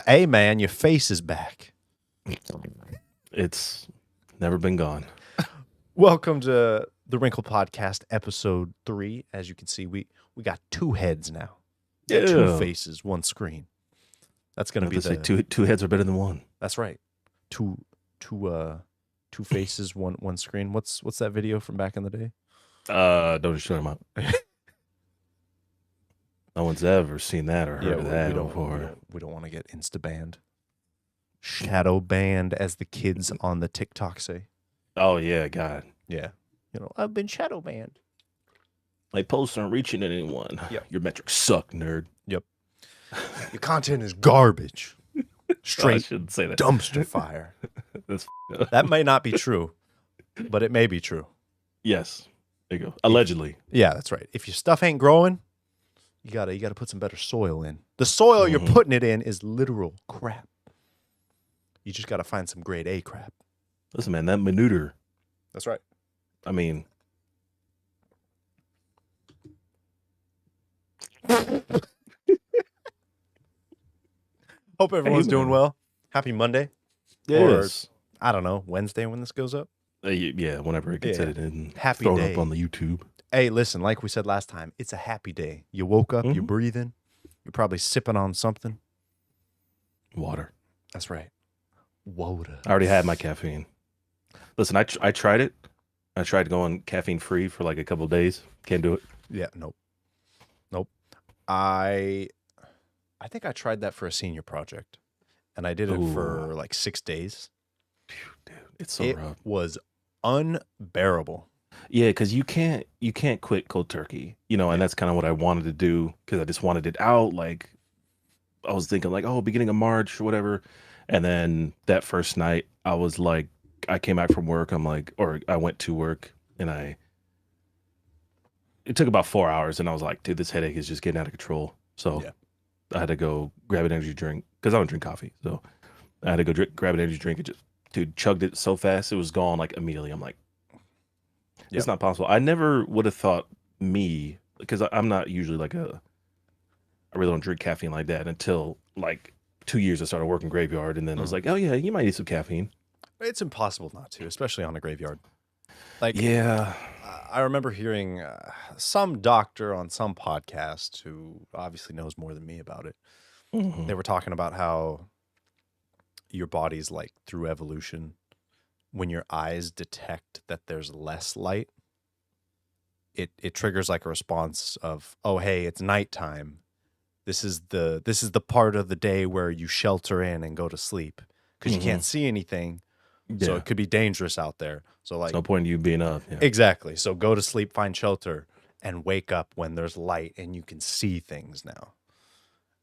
Hey, man, your face is back. It's never been gone. Welcome to the Wrinkled Podcast, episode 3. As you can see, we got 2 heads now. Yeah. 2 faces, 1 screen. That's going to be say two heads are better than one. That's right. Two faces, one screen. What's that video from back in the day? Don't shut them up. No one's ever seen that or heard of that before. We don't want to get insta-banned. Shadow banned, as the kids on the TikTok say. Oh, yeah, God. Yeah. I've been shadow banned. Like, posts aren't reaching anyone. Yep. Your metrics suck, nerd. Yep. Your content is garbage. Straight I shouldn't say that. dumpster fire. That's That may not be true, but it may be true. Yes. There you go. Allegedly. Yeah, that's right. If your stuff ain't growing, you gotta put some better soil in. The soil you're putting it in is literal crap. You just gotta find some grade A crap. Listen, man, that manure. That's right. I mean, Hope everyone's doing well. Happy Monday. yes. Or, I don't know, Wednesday when this goes up. Yeah, whenever it gets edited and Happy thrown day. up on the YouTube. Hey, listen, like we said last time, it's a happy day. You woke up, you're breathing, you're probably sipping on something. Water. That's right. Water. I already had my caffeine. Listen, I tried it. I tried going caffeine free for like a couple of days. Can't do it. Yeah, nope. I think I tried that for a senior project, and I did it for like 6 days. Dude, it's so It rough. was unbearable. Yeah, because you can't quit cold turkey, and that's kind of what I wanted to do because I just wanted it out. Like I was thinking, like, oh, beginning of March or whatever, and then that first night, I was like, I came back from work. I went to work, and it took about 4 hours, and I was like, dude, this headache is just getting out of control. So Yeah. I had to go grab an energy drink because I don't drink coffee. So I had to go grab an energy drink and just, dude, chugged it so fast it was gone like immediately. I'm like, it's not possible. I never would have thought because I'm not usually I really don't drink caffeine like that until like 2 years I started working graveyard, and then I was like, oh yeah, you might need some caffeine. It's impossible not to, especially on a graveyard. Like, Yeah. I remember hearing some doctor on some podcast who obviously knows more than me about it. They were talking about how your body's like through evolution, when your eyes detect that there's less light, it triggers like a response of, oh hey, it's nighttime. This is the part of the day where you shelter in and go to sleep because you can't see anything. So it could be dangerous out there. So like, no point in you being up. Yeah. Exactly. So go to sleep, find shelter, and wake up when there's light and you can see things now.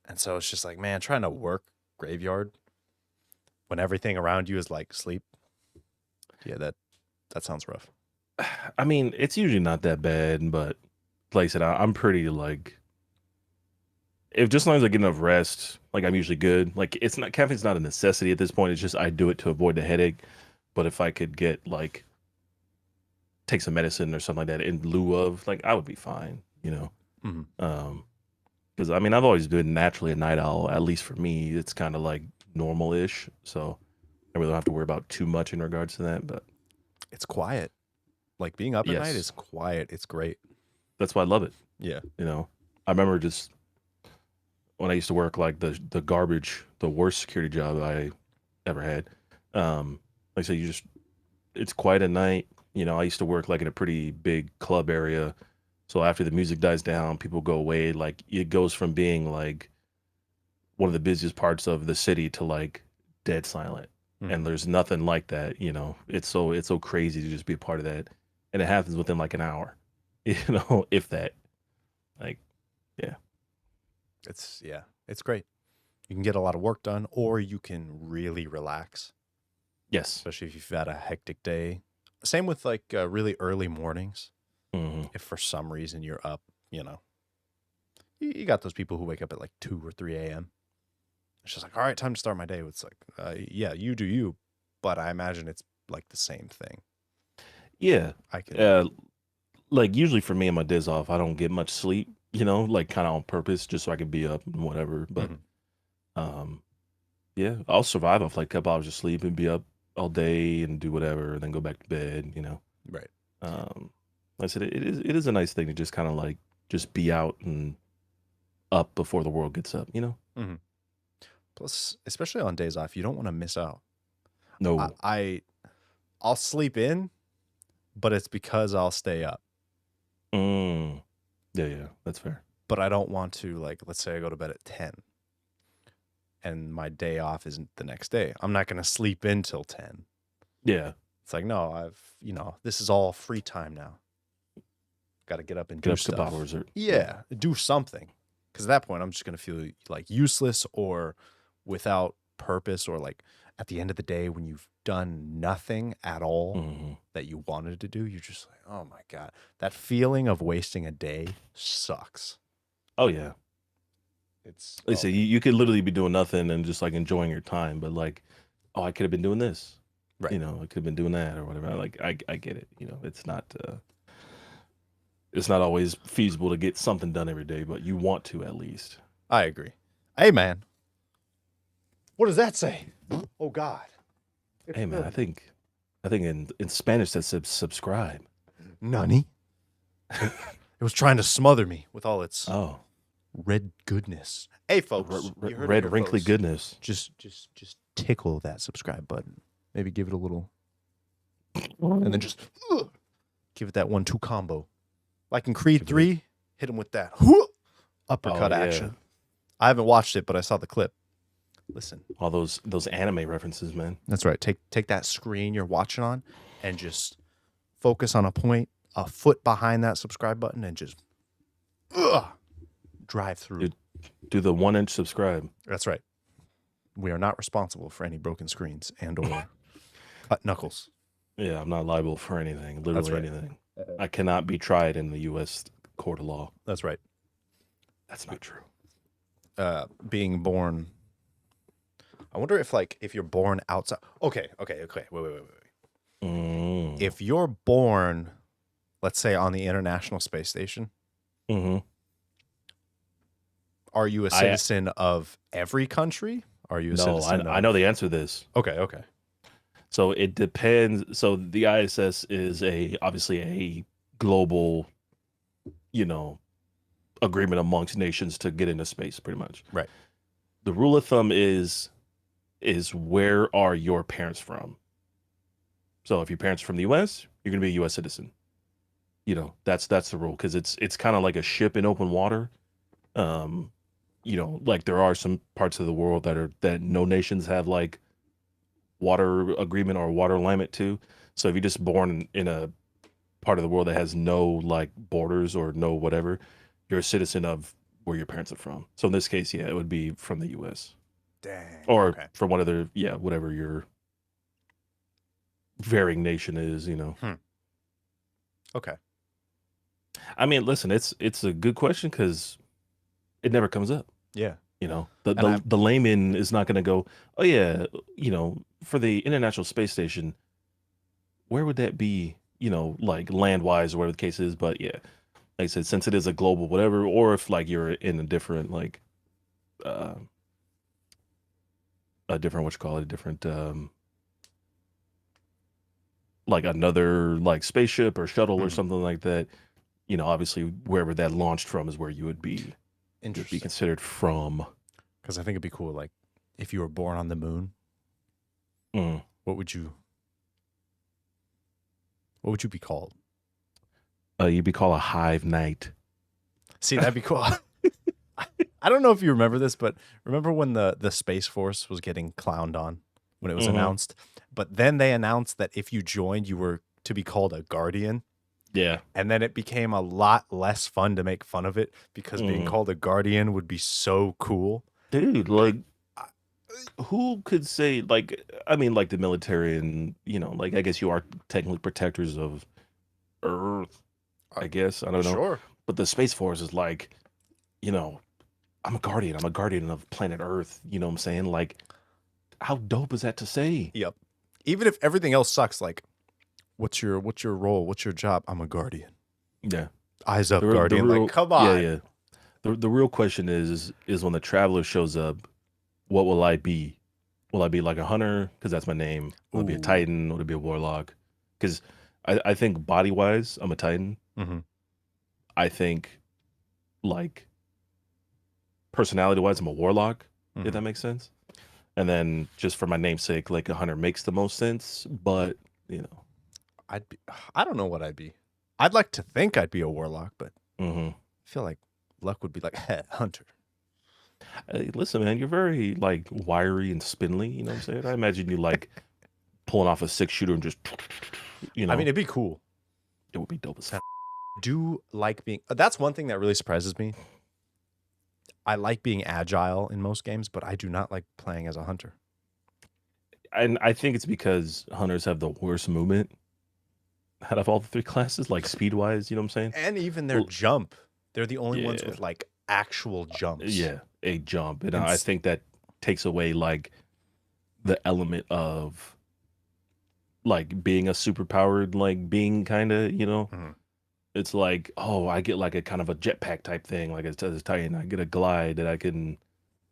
And so it's just like, man, trying to work graveyard when everything around you is like sleep. Yeah, that sounds rough. I mean, it's usually not that bad, but like I said, I'm pretty like, if just as long as I get enough rest, like I'm usually good. Like caffeine's not a necessity at this point. It's just I do it to avoid the headache. But if I could get take some medicine or something like that in lieu of, like, I would be fine, because I mean I've always been naturally a night owl. At least for me, it's kind of like normal-ish. So I really don't have to worry about too much in regards to that. But It's quiet. Like being up at night is quiet. It's great. That's why I love it. Yeah. I remember just when I used to work like the garbage, the worst security job I ever had. Like I said, it's quiet at night. I used to work like in a pretty big club area. So after the music dies down, people go away. Like it goes from being like one of the busiest parts of the city to like dead silent. And there's nothing like that. It's so crazy to just be a part of that. And it happens within like an hour, if that. Like, yeah. It's great. You can get a lot of work done, or you can really relax. Yes. Especially if you've had a hectic day. Same with like really early mornings. If for some reason you're up, you got those people who wake up at like 2 or 3 a.m. It's just like, all right, time to start my day. It's like, yeah, you do you, but I imagine it's like the same thing. Yeah. I could. Like usually for me and my days off, I don't get much sleep, like kind of on purpose, just so I can be up and whatever. But Yeah, I'll survive off like a couple hours of sleep and be up all day and do whatever, and then go back to bed. Right. Um, like I said, it is a nice thing to just kind of like just be out and up before the world gets up. Hmm. Plus, especially on days off, you don't want to miss out. I, No. I I'll sleep in, but it's because I'll stay up. Mm. Yeah, yeah, that's fair. But I don't want to, like, let's say I go to bed at 10 and my day off isn't the next day. I'm not going to sleep in till 10. Yeah, It's like, no, this is all free time now. Got to get up and get do up a couple stuff. hours or Yeah, do something. Because at that point, I'm just going to feel like useless or without purpose, or like at the end of the day, when you've done nothing at all hmm that you wanted to do, you're just like, oh my God. That feeling of wasting a day sucks. Oh yeah. It's, Like I oh say, man. you could literally be doing nothing and just like enjoying your time, but like, oh, I could have been doing this. Right. I could have been doing that or whatever. Like, I get it. It's not always feasible to get something done every day, but you want to at least. I agree. Hey, man. What does that say? Oh God. It's Hey man, I filthy. think, I think in Spanish that says subscribe. Nani? It was trying to smother me with all its Oh, red goodness. Hey, folks, you heard it red here, wrinkly folks. goodness. Just tickle that subscribe button. Maybe give it a little, and then just give it that 1-2 combo. Like in Creed Give it 3, hit him with that Oh uppercut yeah, action. I haven't watched it, but I saw the clip. Listen, all those anime references, man. that's right. Take that screen you're watching on, and just focus on a point, a foot behind that subscribe button, and just drive through. Do the 1 inch subscribe. That's right. We are not responsible for any broken screens and or cut knuckles. Yeah, I'm not liable for anything, That's literally right. anything. I cannot be tried in the U.S. court of law. That's right. That's not true. Being born. I wonder if you're born outside. Okay. Wait. Mm. If you're born, let's say on the International Space Station, hmm are you a I citizen of every country? Are you a no, citizen I know of? the answer to this. Okay. So it depends. So the ISS is obviously a global, you know, agreement amongst nations to get into space, pretty much. Right. The rule of thumb is where are your parents from? So if your parents are from the US, you're gonna be a US citizen. That's the rule because it's kind of like a ship in open water. Um, like there are some parts of the world that no nations have like water agreement or water limit to. So if you're just born in a part of the world that has no like borders or no whatever, you're a citizen of where your parents are from. So in this case, yeah, it would be from the US Dang. or Okay. from whatever your varying nation is. Okay. I mean, listen, it's a good question because it never comes up. Yeah. The And the layman is not going to go, oh yeah, for the International Space Station, where would that be? Like land wise or whatever the case is. But yeah, like I said, since it is a global whatever, or if like you're in a different like uh a different what you call it, a different like another like spaceship or shuttle or Mhm. something like that, obviously wherever that launched from is where you would be Interesting. considered from. Because I think it'd be cool, like if you were born on the moon, Mm. what would you be called? You'd be called a hive knight. See, that'd be cool. I don't know if you remember this, but remember when the Space Force was getting clowned on when it was hmm announced? But then they announced that if you joined, you were to be called a guardian. Yeah. And then it became a lot less fun to make fun of it because being Mm. called a guardian would be so cool. Dude, like I- who could say like I mean like the military and like I guess you are technically protectors of Earth, Uh, I guess. I don't know. Sure. But the Space Force is like, you know, I'm a guardian. I'm a guardian of planet Earth. You know what I'm saying? Like, how dope is that to say? Yep. Even if everything else sucks, like what's your role? What's your job? I'm a guardian. Yeah. Eyes The up, real, the guardian. Like, real come yeah, on. yeah. The real question is when the traveler shows up, what will I be? Will I be like a hunter because that's my name? Will it be a Ooh. titan? Will it be a warlock? Because I think body wise, I'm a titan. Hmm. I think like personality wise, I'm a warlock. If Hmm. that makes sense. And then just for my namesake, like a hunter makes the most sense. But you know, I'd be. I don't know what I'd be. I'd like to think I'd be a warlock, but hmm I feel like luck would be like hunter. hey, listen, man, you're very like wiry and spindly. You know what I'm saying? I imagine you like pulling off a 6 shooter and just, you I mean, know, it'd be cool. it would be dope as I do like being. That's one thing that really surprises me. I like being agile in most games, but I do not like playing as a hunter. and I think it's because hunters have the worst movement out of all the three classes, like speed wise. You know what I'm saying? And even their L- jump, they're the only ones Yeah, with like actual jumps. yeah, a jump, and And I think that takes away like the element of like being a superpowered like being, kind of. You know, mhm. it's like, oh, I get like a kind of a jetpack type thing, like as a Titan. I get a glide that I can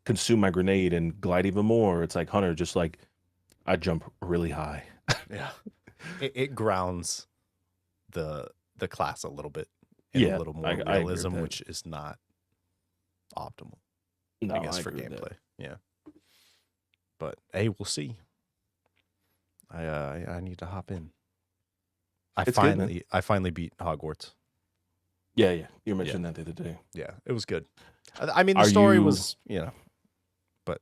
consume my grenade and glide even more. It's like Hunter, just like I jump really high. Yeah, it grounds the class a little bit in a Yeah, little more I agree with realism, that. which is not optimal, No, I I guess, for agree with that. gameplay. Yeah, but hey, we'll see. I need to hop in. It's good, man. I finally beat Hogwarts. Yeah, yeah. You Yeah, mentioned that the other day. yeah, it was good. I mean, the Are story you was, but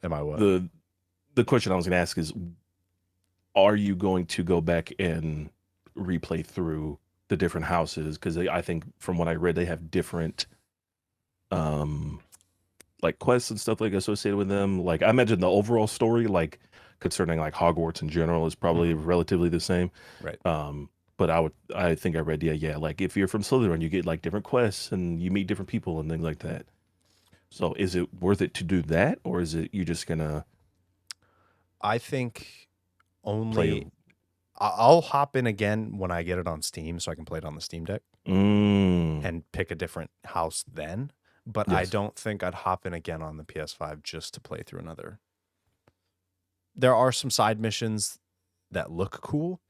am I what? the the question I was gonna ask is, are you going to go back and replay through the different houses? Because I think from what I read, they have different um like quests and stuff like associated with them. Like I imagine the overall story, like concerning like Hogwarts in general, is probably Hmm. relatively the same. Right. But I think I read, yeah, like if you're from Slytherin, you get like different quests and you meet different people and things like that. So is it worth it to do that, or is it you just gonna I think play? only I'll hop in again when I get it on Steam so I can play it on the Steam Deck Mm, and pick a different house then. But I yes, don't think I'd hop in again on the PS5 just to play through another. There are some side missions that look cool.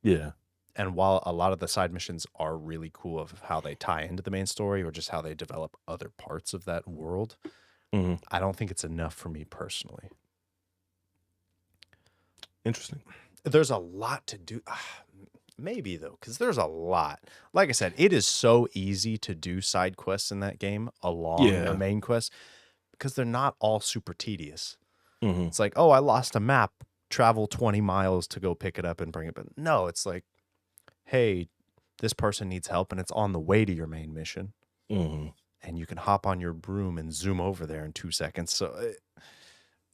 yeah, And while a lot of the side missions are really cool of how they tie into the main story or just how they develop other parts of that world, hmm I don't think it's enough for me personally. interesting. There's a lot to do. Maybe though, because there's a lot. Like I said, it is so easy to do side quests in that game along the Yeah, main quest because they're not all super tedious. hmm It's like, oh, I lost a map, travel 20 miles to go pick it up and bring it. But no, it's like, hey, this person needs help and it's on the way to your main mission. hmm And you can hop on your broom and zoom over there in 2 seconds. So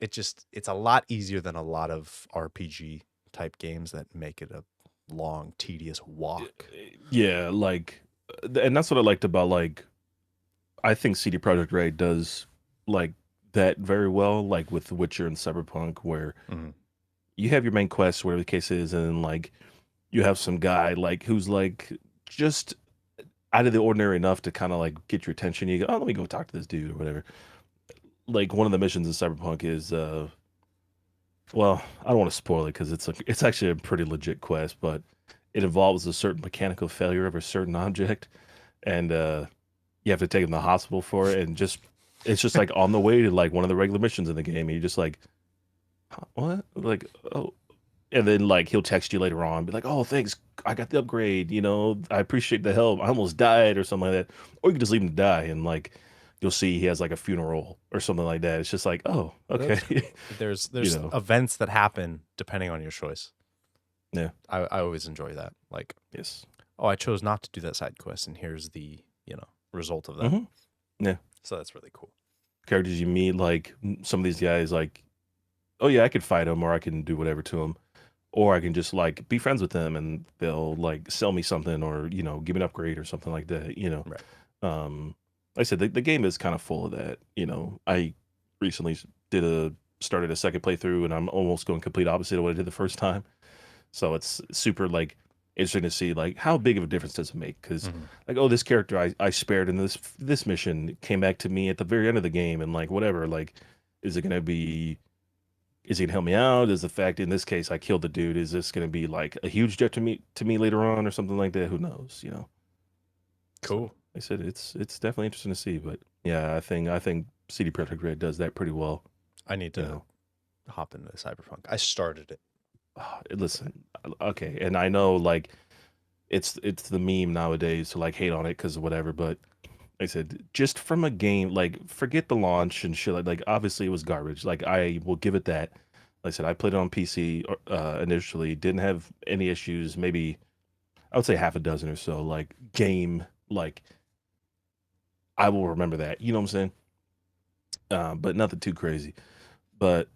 it's a lot easier than a lot of RPG type games that make it a long, tedious walk. yeah, like, and that's what I liked about like I think CD Projekt Red does like that very well, like with The Witcher and Cyberpunk, where Mhm. you have your main quest, whatever the case is, and then like you have some guy like who's like just out of the ordinary enough to kind of like get your attention. You go, oh, let me go talk to this dude or whatever. Like one of the missions in Cyberpunk is well, I don't want to spoil it because it's actually a pretty legit quest, but it involves a certain mechanical failure of a certain object, and you have to take him to the hospital for it, and just it's just like on the way to like one of the regular missions in the game, and you're just like, "Huh, what? Like, oh, and then like he'll text you later on, be like, oh, thanks, I got the upgrade, I appreciate the help. I almost died or something like that, or you can just leave him to die, and like you'll see he has like a funeral or something like that. It's just like, oh, okay, That's cool. There's you there's know, events that happen depending on your choice. yeah, I always enjoy that. Like, yes, oh, I chose not to do that side quest, and here's the result of that. hmm yeah. So that's really cool. Characters you meet, like some of these guys, like, oh yeah, I could fight him or I can do whatever to him, or I can just like be friends with them and they'll like sell me something or give me an upgrade or something like that. Right. Like I said, the game is kind of full of that. I recently started a second playthrough and I'm almost going complete opposite of what I did the first time. So it's super like interesting to see like how big of a difference does it make? Because Hmm. like, oh, this character I spared in this mission came back to me at the very end of the game and like whatever. Like, is it gonna be Is he gonna help me out? Is the fact in this case I killed the dude? Is this gonna be like a huge detriment to me later on or something like that? Who knows? You know. So Cool. like I said it's definitely interesting to see, but yeah, I think CD Projekt Red does that pretty well. I need You to know, hop into Cyberpunk. I started it. listen, okay, and I know like it's the meme nowadays to like hate on it because whatever, but like I said, just from a game, like forget the launch and shit. Like obviously it was garbage. Like I will give it that. Like I said, I played it on PC initially, didn't have any issues. Maybe I would say half a dozen or so. Like game, like I will remember that. You know what I'm saying? But nothing too crazy. But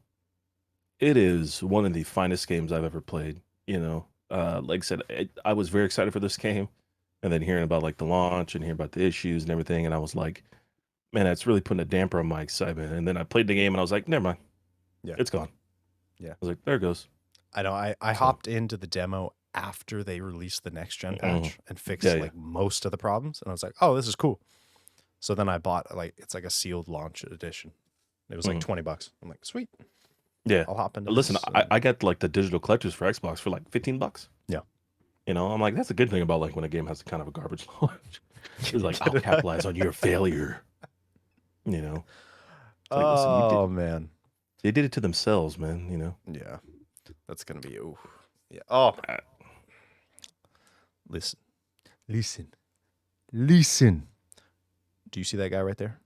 it is one of the finest games I've ever played. You know, like I said, I was very excited for this game, and then hearing about like the launch and hearing about the issues and everything, and I was like, man, that's really putting a damper on my excitement. And then I played the game, and I was like, never mind, Yeah. it's gone. Yeah. I was like, there it goes. I know. I So, hopped into the demo after they released the next gen patch and fixed yeah, yeah. like most of the problems, and I was like, oh, this is cool. So then I bought like it's like a sealed launch edition. It was like $20. I'm like, sweet. Yeah. I'll hop into Listen, this. I got like the digital collectors for Xbox for like $15. Yeah. You know, I'm like, that's a good thing about like when a game has kind of a garbage launch. It's like, I'll capitalize on your failure. You know, it's like, listen, Oh man. they did it to themselves, man. You know, Yeah. That's gonna be ooh. Yeah. Oh, Uh, listen. Listen. Listen. Do you see that guy right there?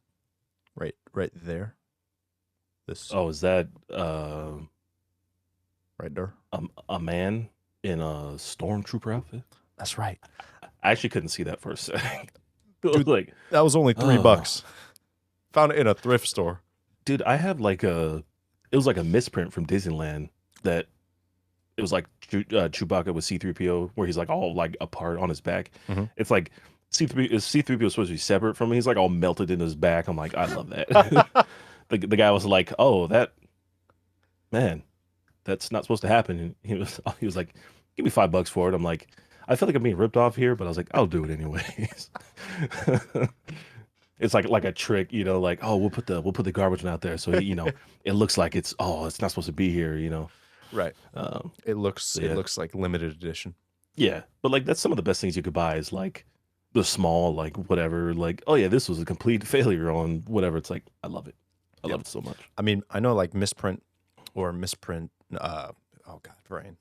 Right there. This oh, is that right there. a man in a stormtrooper outfit? That's right. I actually couldn't see that for a second. It was Dude, like, that was only $3. oh, Found it in a thrift store. dude, I have like it was like a misprint from Disneyland that it was like Chewbacca with C-3PO where he's like all like apart on his back. Mhm. It's like C-3PO is supposed to be separate from him. He's like all melted in his back. I'm like, I love that. The guy was like, oh, that man, that's not supposed to happen. And he was like, give me $5 for it. I'm like, I feel like I'm being ripped off here, but I was like, I'll do it anyways. It's like a trick, you know, like, oh, we'll put the garbage one out there so you know it looks like it's it's not supposed to be here, you know. Right. It looks yeah. like limited edition. Yeah, but like that's some of the best things you could buy is like the small, like whatever, like oh yeah, this was a complete failure on whatever. It's like I love it. I love it so much. I mean, I know like misprint. Oh god, brain.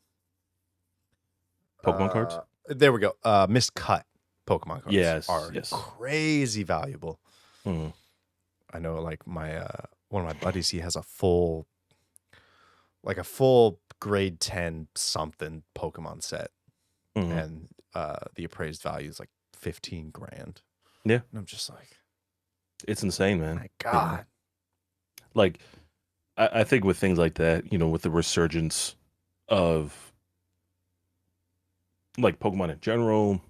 Pokemon cards? There we go. Miscut Pokemon cards Yes, are yes. crazy valuable. Mhm. I know like my one of my buddies, he has a full grade 10 something Pokemon set. Mhm. And the appraised value is like 15 grand. Yeah, And I'm just like, it's insane, man. my You know? God. Like I think with things like that, you know, with the resurgence of like Pokemon in general,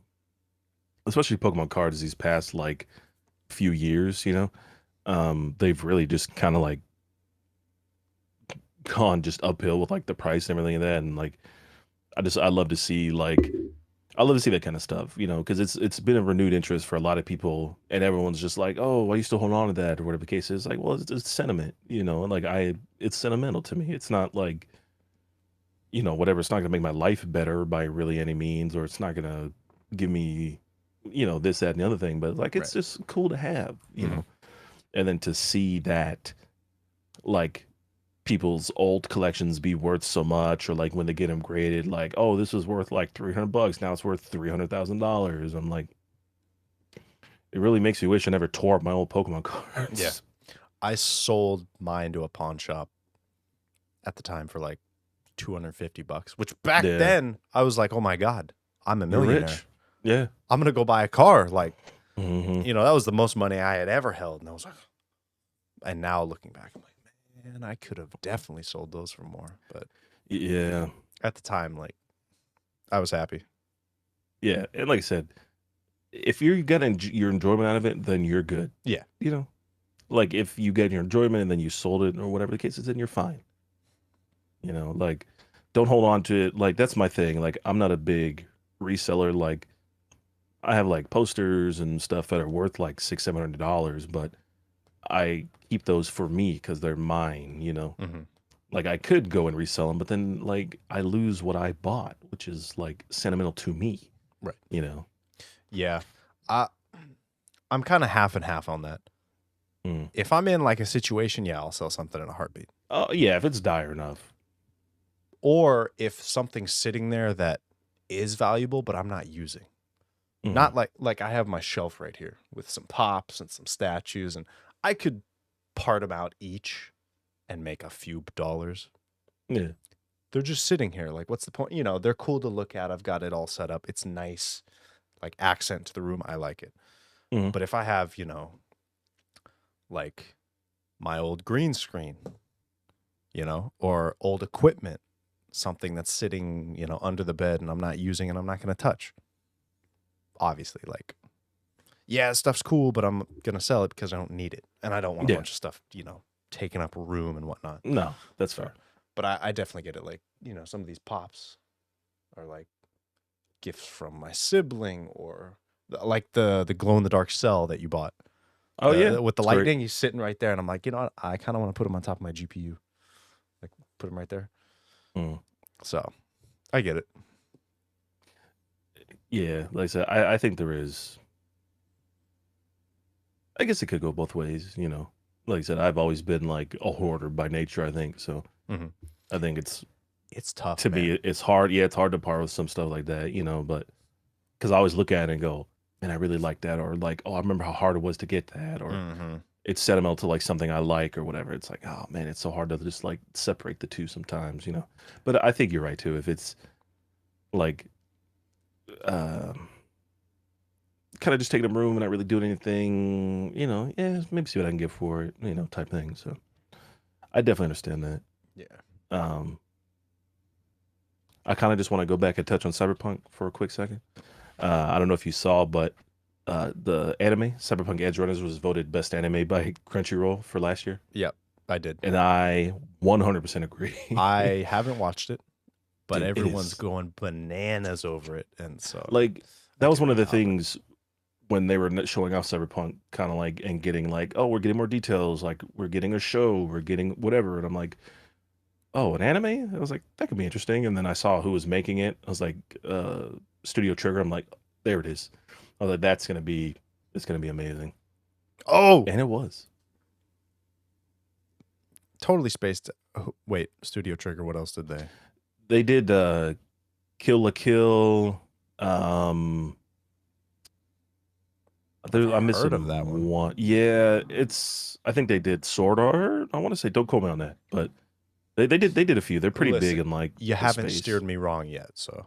especially Pokemon cards these past like few years, you know, they've really just kind of like gone just uphill with like the price and everything like that. And like I love to see that kind of stuff, you know, because it's been a renewed interest for a lot of people, and everyone's just like, oh, why are you still holding on to that or whatever the case is. Like, well, it's sentiment, you know, and like it's sentimental to me. It's not like, you know, whatever. It's not gonna make my life better by really any means, or it's not gonna give me, you know, this, that, and the other thing. But like, it's Right. just cool to have, you Mhm. know, and then to see that, like people's old collections be worth so much, or like when they get them graded, like, oh, this was worth like $300, now it's worth $300,000. I'm like, it really makes me wish I never tore up my old Pokemon cards. Yeah. I sold mine to a pawn shop at the time for like $250, which back Yeah. then I was like, oh my God, I'm a You're millionaire. rich. Yeah. I'm going to go buy a car. Like, Hmm. you know, that was the most money I had ever held. And I was like, and now looking back, I'm like, man, I could have definitely sold those for more. But Yeah. at the time, like, I was happy. Yeah. And like I said, if you're getting your enjoyment out of it, then you're good. Yeah. You know, like if you get your enjoyment and then you sold it or whatever the case is, then you're fine. You know, like don't hold on to it. Like that's my thing. Like I'm not a big reseller. Like I have like posters and stuff that are worth like $600-700, but I keep those for me because they're mine, you know. Mm-hmm. Like I could go and resell them, but then like I lose what I bought, which is like sentimental to me, Right. you know. Yeah. I I'm kind of half and half on that. Mm. If I'm in like a situation, yeah, I'll sell something in a heartbeat. Oh yeah, if it's dire enough. Or if something's sitting there that is valuable but I'm not using. Mm. Not like I have my shelf right here with some pops and some statues, and I could part them out each and make a few dollars. Yeah. They're just sitting here. Like, what's the point? You know, they're cool to look at. I've got it all set up. It's nice, like accent to the room. I like it. Mm. But if I have, like my old green screen, or old equipment, something that's sitting, under the bed and I'm not using and I'm not going to touch. Obviously, like, yeah, stuff's cool, but I'm going to sell it because I don't need it. And I don't want a Yeah. bunch of stuff, taking up room and whatnot. No, that's So, fair. but I definitely get it. Like, some of these pops are like gifts from my sibling, or like the glow in the dark cell that you bought. Oh yeah, With the it's great. lightning, he's sitting right there, and I'm like, you know what? I kind of want to put him on top of my GPU, like put him right there. Mm. So, I get it. Yeah, like I said, I think there is. I guess it could go both ways, you know. Like I said, I've always been like a hoarder by nature. I think so. Mhm. I think it's It's tough, to man. me. It's hard. Yeah, it's hard to part with some stuff like that, you know. But because I always look at it and go, man, I really like that, or like, oh, I remember how hard it was to get that, or Mhm. it's sentimental to like something I like or whatever. It's like, oh man, it's so hard to just like separate the two sometimes, you know. But I think you're right too. If it's like, um, kind of just taking a room and not really doing anything, you know, yeah, maybe see what I can get for it, you know, type thing. So I definitely understand that. Yeah. Um, I kind of just want to go back and touch on Cyberpunk for a quick second. I don't know if you saw, but the anime Cyberpunk Edge Runners was voted best anime by Crunchyroll for last year, Yep, I did. and I 100% agree. I haven't watched it, but Dude, it everyone's is going bananas over it, and so like I that was can't one of wait the to hop in. things when they were showing off Cyberpunk, kind of like and getting like, oh, we're getting more details, like we're getting a show, we're getting whatever, and I'm like, oh, an anime? I was like, that could be interesting. And then I saw who was making it. I was like, Studio Trigger. I'm like, there it is. I was like, it's gonna be amazing. Oh, And it was. totally spaced. Oh, wait, Studio Trigger. What else did they? They did Kill la Kill. Um I'm Heard missing of that one? one. Yeah, I think they did Sword Art. I want to say, don't quote me on that, but they did a few. They're pretty big Listen, in like you the haven't space. steered me wrong yet, so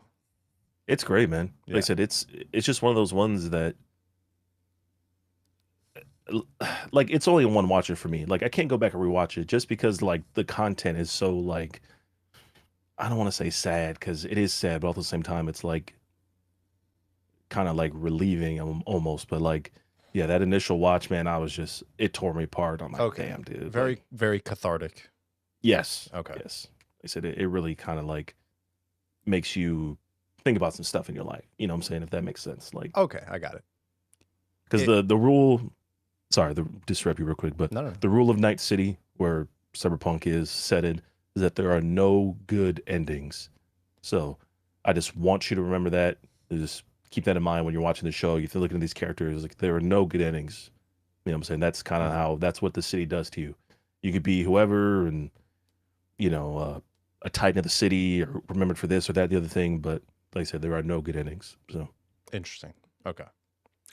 It's great, man. Like I yeah. said, it's just one of those ones that like it's only one watcher for me. Like I can't go back and rewatch it just because like the content is so like I don't want to say sad because it is sad, but at the same time it's like kind of like relieving almost. But like yeah, that initial watch, man, I was just it tore me apart. I'm like, Okay, damn, dude. very Like, very cathartic. yes, Okay, yes. I said it really kind of like makes you think about some stuff in your life. You know what I'm saying? If that makes sense. Like okay, I got it. because the rule sorry, to disrupt you real quick, but No. the rule of Night City, where Cyberpunk is set in, is that there are no good endings. So I just want you to remember that. Just keep that in mind when you're watching the show. You're looking at these characters, like there are no good endings. You know what I'm saying? That's kind of how that's what the city does to you. You could be whoever and you know, a titan of the city or remembered for this or that, the other thing, but like I said, there are no good endings. So Interesting. Okay,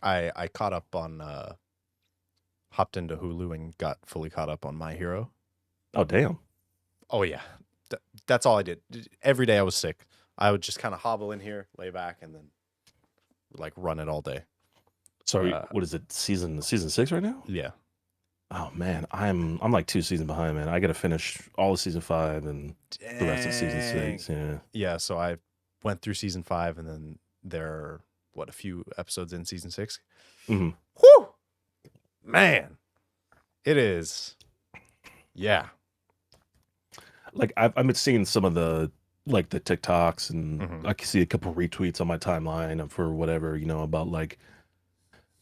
I caught up on hopped into Hulu and got fully caught up on My Hero. oh damn. Oh yeah, that's all I did. Every day I was sick, I would just kind of hobble in here, lay back, and then like run it all day. Sorry, what is it? Season 6 right now? Yeah. Oh man, I'm like 2 seasons behind, man. I gotta finish all of season 5 and the rest of season 6. Yeah. Yeah, so I went through season 5, and then there are a few episodes in season 6. hmm Whew, man, it is. Yeah. Like I've been seeing some of the like the TikToks and Mhm. I can see a couple retweets on my timeline for whatever, you know, about like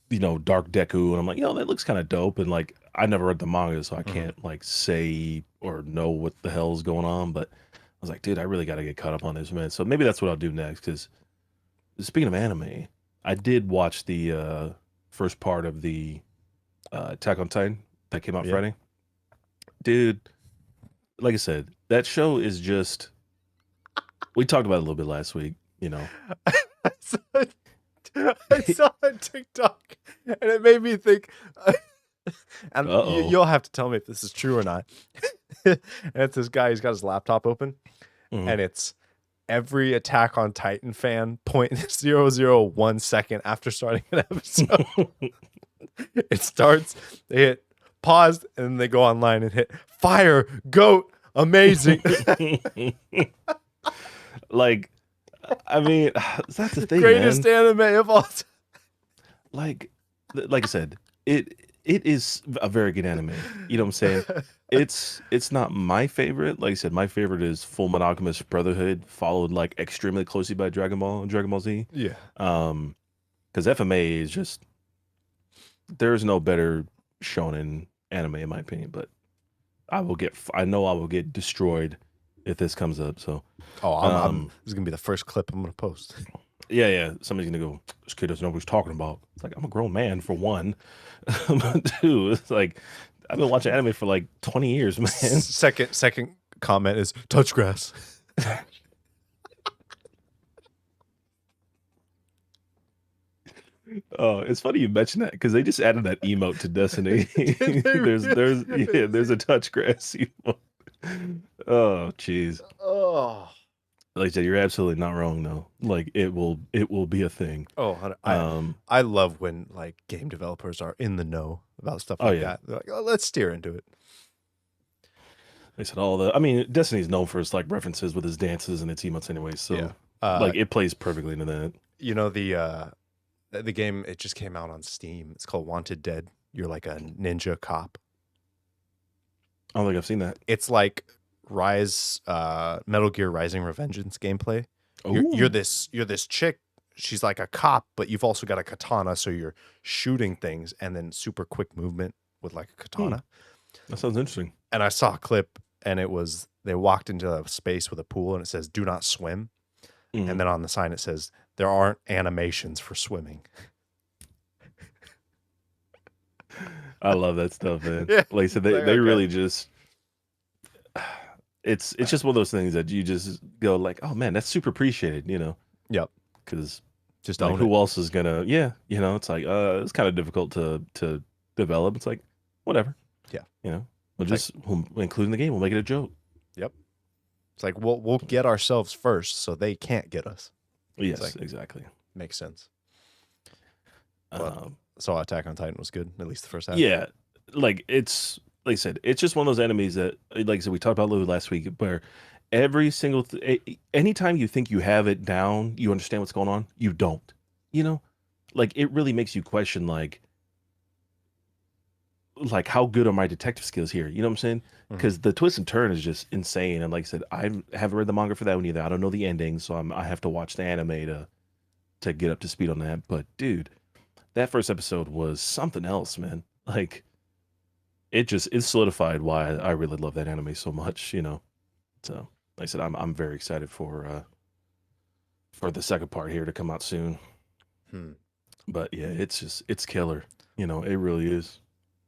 dark deku, and I'm like, that looks kind of dope. And like, I never read the manga, so I Mhm. can't like say or know what the hell's going on. But I was like, dude, I really got to get caught up on this, man. So maybe that's what I'll do next. Because speaking of anime, I did watch the first part of the Attack on Titan that came out Yeah. Friday. Dude, like I said, that show is just. We talked about it a little bit last week. I saw it. I saw a TikTok, and it made me think. And Uh-oh. you'll have to tell me if this is true or not. And it's this guy. He's got his laptop open, Mhm. and it's every Attack on Titan fan 0.001 second after starting an episode. It starts. They hit pause, and then they go online and hit fire goat amazing. Like, I mean, that's the thing, Greatest man. anime of all time. Like I said, it is a very good anime. You know what I'm saying? It's not my favorite. Like I said, my favorite is Full Monogamous Brotherhood, followed like extremely closely by Dragon Ball and Dragon Ball Z. Yeah. Because FMA is just there's no better shonen anime in my opinion. But I know I will get destroyed if this comes up. So Oh, um, this is gonna be the first clip I'm gonna post. yeah. Somebody's gonna go, this kid doesn't know what he's talking about. It's like, I'm a grown man for one. Two, it's like, I've been watching anime for like 20 years, man. Second comment is touch grass. Oh, it's funny you mentioned that because they just added that emote to Destiny. Did they really? There's a touch grass emote. Oh, jeez. Oh. Like I said, you're absolutely not wrong though. Like it will be a thing. Oh, Um, I love when like game developers are in the know about stuff oh like yeah. that. They're like, oh, let's steer into it. They said I mean, Destiny's known for its like references with his dances and its emotes anyway, Yeah. so like it plays perfectly into that. You know the game, it just came out on Steam. It's called Wanted Dead. You're like a ninja cop. I don't think I've seen that. It's like Metal Gear Rising Revengeance gameplay. You're Oh, this chick. She's like a cop, but you've also got a katana, so you're shooting things and then super quick movement with like a katana. that sounds interesting. And I saw a clip, and it was they walked into a space with a pool, and it says "Do not swim," Mhm. and then on the sign it says there aren't animations for swimming. I love that stuff, man. Yeah, Like I said, it's they like, they okay. really just it's just one of those things that you just go like, oh man, that's super appreciated, Yep, because just like own it. who else is gonna it's like it's kind of difficult to develop. It's like whatever, Yeah, we'll like just we'll include in the game. We'll make it a joke. yep. It's like we'll get ourselves first, so they can't get us. Yes, like- exactly. Makes sense. But Um, so Attack on Titan was good, at least the first half. yeah, like I said, it's just one of those enemies that, like I said, we talked about Lou last week, where every single anytime you think you have it down, you understand what's going on, you don't. You know, like it really makes you question, like how good are my detective skills here? You know what I'm saying? Mhm. Because the twist and turn is just insane. And like I said, I haven't read the manga for that one either. I don't know the ending, so I have to watch the anime to get up to speed on that. But dude, that first episode was something else, man. Like it solidified why I really love that anime so much. So like I said, I'm very excited for the second part here to come out soon. Hmm. But yeah, it's killer. It really is.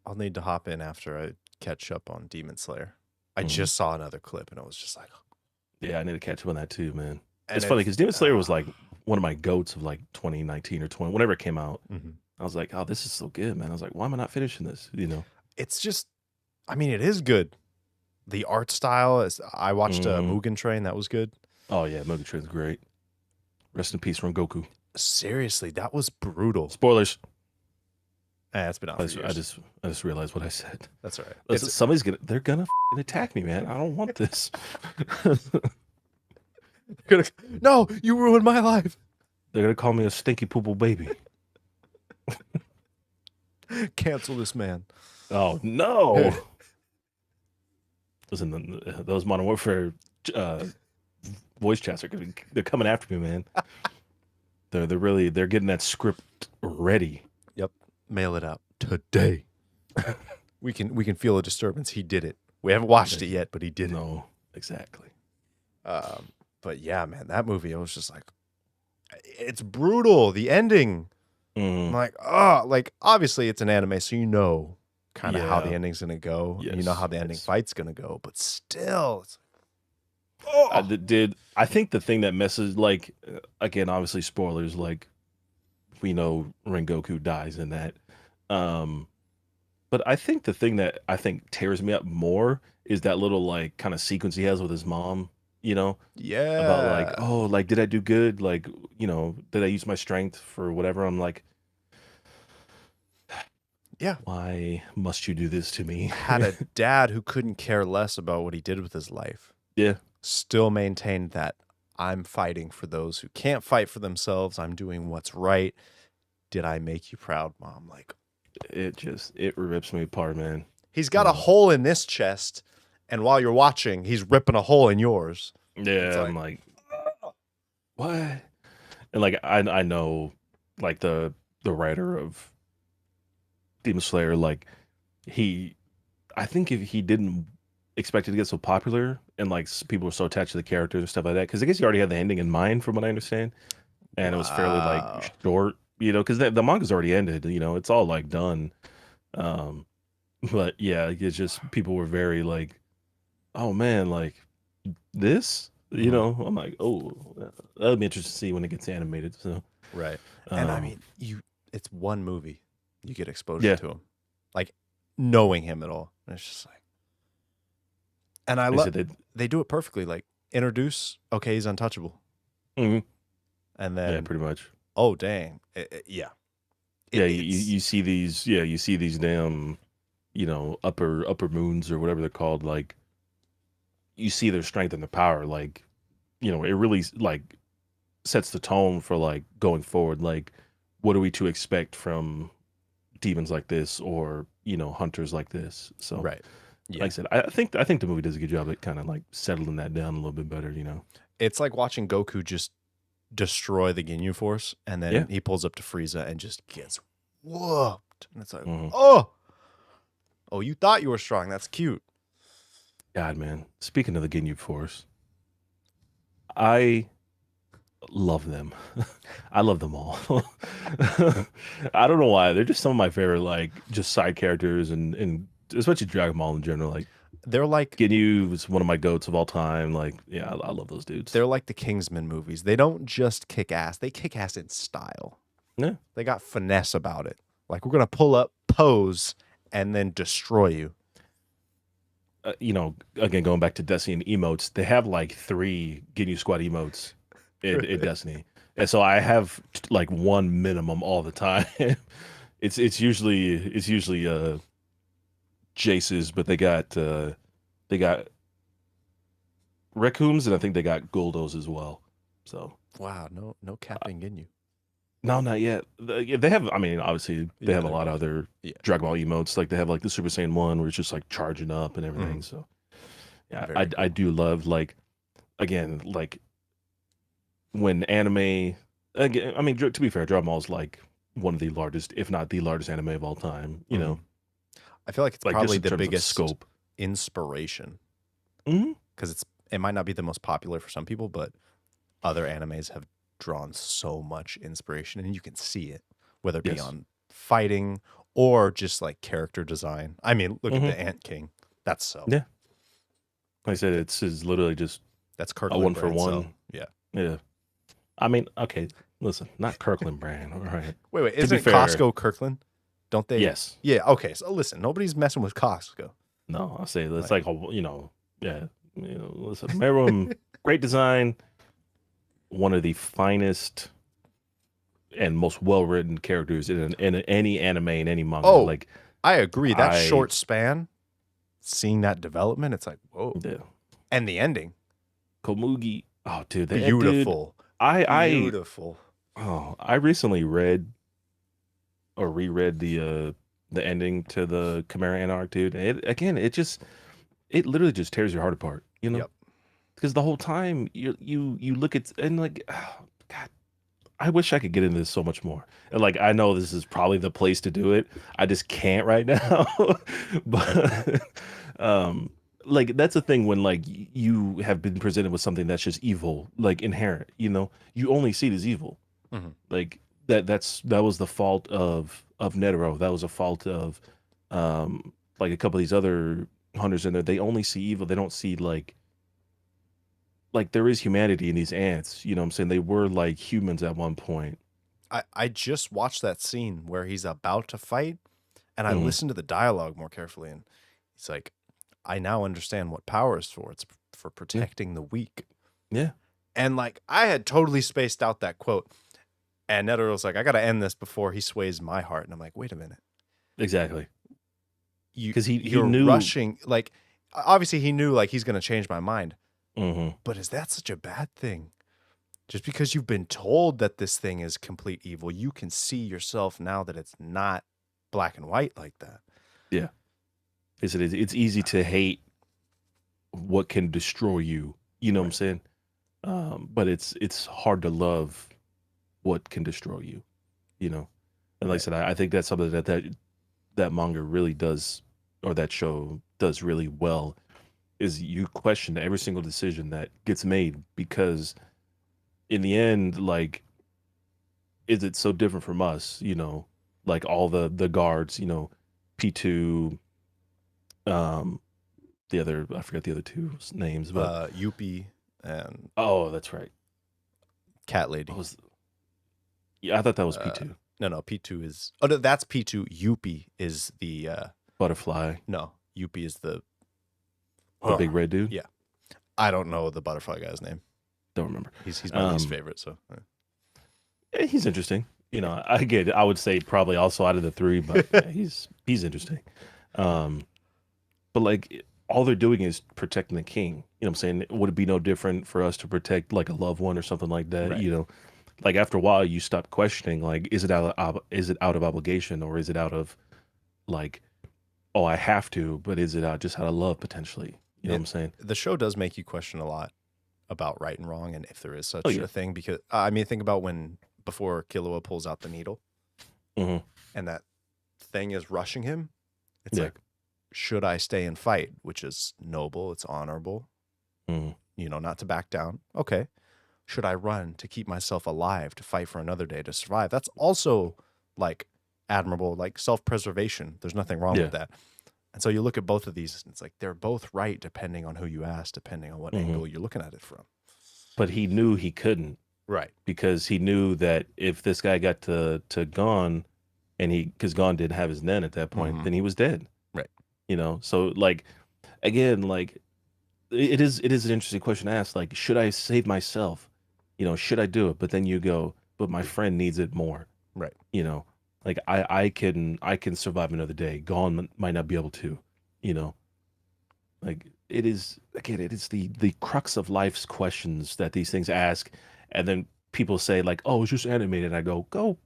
I'll need to hop in after I catch up on Demon Slayer. I Mhm. just saw another clip, and I was just like, Yeah, I need to catch up on that too, man. and It's funny because Demon Slayer was like one of my goats of like 2019 or 20, whenever it came out. Mhm. I was like, oh, this is so good, man. I was like, why am I not finishing this? It's just, I mean, it is good. The art style is. I watched Mhm. Mugen Train. That was good. Oh yeah, Mugen Train's great. Rest in peace, Goku. Seriously, that was brutal. Spoilers. It's been out for years. I just realized what I said. That's all right. Listen, they're gonna attack me, man. I don't want this. No, you ruined my life. They're gonna call me a stinky poo baby. Cancel this man. Oh no! Listen, those Modern Warfare voice chats they're coming after me, man. They're getting that script ready. Yep. Mail it out today. We can feel a disturbance. He did it. We haven't watched it yet, but he did it. No, exactly. But yeah, man, that movie, I was just like, it's brutal. The ending, I'm like, oh, like obviously it's an anime, so you know kind of how the ending's gonna go. Yes, you know how the ending fight's gonna go, but still, it's I think the thing that messes, like, again, obviously spoilers, like we know Rengoku dies in that. But I think the thing that I think tears me up more is that little like kind of sequence he has with his mom, you know, about like, yeah, oh, like did I do good? Like, did I use my strength for whatever? I'm like, yeah. why must you do this to me? Had a dad who couldn't care less about what he did with his life. Yeah. Still maintained that I'm fighting for those who can't fight for themselves. I'm doing what's right. Did I make you proud, Mom? Like, It rips me apart, man. he's got a hole in this chest, and while you're watching, he's ripping a hole in yours. Yeah, I'm like, what? And like I know like the writer of Demon Slayer, like I think if he didn't expect it to get so popular and like people were so attached to the characters and stuff like that, because I guess he already had the ending in mind from what I understand, and it was fairly like short, because the manga's already ended, it's all like done. But yeah, it's just people were very like, oh man, like this, I'm like, oh, that'll be interesting to see when it gets animated. So right, and I mean, it's one movie, you get exposure yeah, to him, like knowing him at all, and it's just like, and I love they do it perfectly. Like introduce, okay, he's untouchable, and then yeah, pretty much. Oh dang, yeah, you see these damn, upper moons or whatever they're called, like you see their strength and their power, like, it really like sets the tone for like going forward, like what are we to expect from demons like this, or hunters like this. So right, yeah. like I said, I think the movie does a good job at kind of like settling that down a little bit better. It's like watching Goku just destroy the Ginyu Force, and then he pulls up to Frieza and just gets whooped, and it's like, oh, you thought you were strong. That's cute. God, man. Speaking of the Ginyu Force, I love them. I love them all. I don't know why. They're just some of my favorite, like, just side characters, and especially Dragon Ball in general. Like, they're like Ginyu is one of my goats of all time. Like, yeah, I love those dudes. They're like the Kingsman movies. They don't just kick ass. They kick ass in style. Yeah. They got finesse about it. Like, we're going to pull up, pose, and then destroy you. Again, going back to Destiny and emotes, they have like 3 Ginyu Squad emotes in Destiny. And so I have like one minimum all the time. It's usually Jace's, but they got Raccoons, and I think they got Guldos as well. So wow, no Captain Ginyu. No, not yet. They have. I mean, obviously they have a lot of other Dragon Ball emotes. Like they have like the Super Saiyan 1, where it's just like charging up and everything. So yeah, I do love, like, again, like when anime. Again, I mean, to be fair, Dragon Ball is like one of the largest, if not the largest anime of all time. I feel like it's like probably just in the terms of biggest scope. inspiration. Mm-hmm. Because it might not be the most popular for some people, but other animes have drawn so much inspiration, and you can see it, whether it be on fighting or just like character design. I mean, look at the Ant King. That's so. Yeah. Like I said, it's literally just that's Kirkland a one for brand, one. So, yeah. Yeah. I mean, okay, listen, not Kirkland brand. All right. Wait, isn't Costco Kirkland? Don't they? Yes. Yeah. Okay. So listen, nobody's messing with Costco. No, I'll say it's like yeah. Listen, Meruem, great design, one of the finest and most well-written characters in any anime, in any manga. Oh, like I agree. That short span, seeing that development, it's like, whoa. Yeah. And the ending, Komugi. Oh, dude, beautiful. Beautiful. I recently read or reread the ending to the Chimera Ant arc, dude. It literally just tears your heart apart, Yep. Because the whole time you look at, and like, oh, God, I wish I could get into this so much more. And like I know this is probably the place to do it. I just can't right now. But um like that's the thing when like you have been presented with something that's just evil, like inherent, you only see it as evil. Mhm. Like that was the fault of Netero. That was a fault of like a couple of these other hunters in there. They only see evil. They don't see like there is humanity in these ants. You know what I'm saying? They were like humans at one point. I just watched that scene where he's about to fight, and I Hmm. listened to the dialogue more carefully, and he's like, I now understand what power is for. It's for Yeah. protecting the weak. Yeah. And like I had totally spaced out that quote. And Netero's like, I gotta end this before he sways my heart. And I'm like, wait a minute. Exactly. Because he You're knew. rushing, like obviously he knew like he's gonna change my mind. Hmm. But is that such a bad thing? Just because you've been told that this thing is complete evil, you can see yourself now that it's not black and white like that. Yeah. It's easy to hate what can destroy you. You know what I'm Right. saying? But it's hard to love what can destroy you. You know. And like I Right. said, I think that's something that manga really does, or that show does really well. Is you question every single decision that gets made because in the end, like, is it so different from us? Like all the guards, P2, um, the other I forgot the other two names, but Yuppie and oh, that's right. Cat What Lady. was Yeah, I thought that was Uh, P2. no, P2 is. Oh, no, that's P2. Yuppie is the. Butterfly, No, Yuppie is the. the big red dude. Yeah, I don't know the butterfly guy's name. Don't remember. He's my least favorite. So He's interesting. I get it. I would say probably also out of the three, but yeah, he's interesting. Um, but like all they're doing is protecting the king. You know what I'm saying? Would it be no different for us to protect like a loved one or something like that? right. Like after a while you stop questioning like is it out of obligation or is it out of like, oh, I have to, but is it just out of love potentially? You know what I'm saying? The show does make you question a lot about right and wrong and if there is Oh such yeah. a thing. Because I mean, think about when before Killua pulls out the needle Hmm. and that thing is rushing him. It's Yeah. like, should I stay and fight? Which is noble. It's honorable. Hmm. Not to back down. Okay. Should I run to keep myself alive, to fight for another day, to survive? That's also like admirable, like self-preservation. There's nothing wrong Yeah. with that. And so you look at both of these, and it's like they're both right depending on who you ask, depending on what Hmm. angle you're looking at it from. But he knew he couldn't Right. because he knew that if this guy got to Gon and because Gon didn't have his Nen at that point, Mhm. then he was dead. Right. So like again, like it is an interesting question to ask. Like, should I save myself? Should I do it? But then you go, but my friend needs it more. Right. You know, like I can survive another day. Gon might not be able to. You know, like it is again, it is the crux of life's questions that these things ask, and then people say like, oh, it's just animated. I go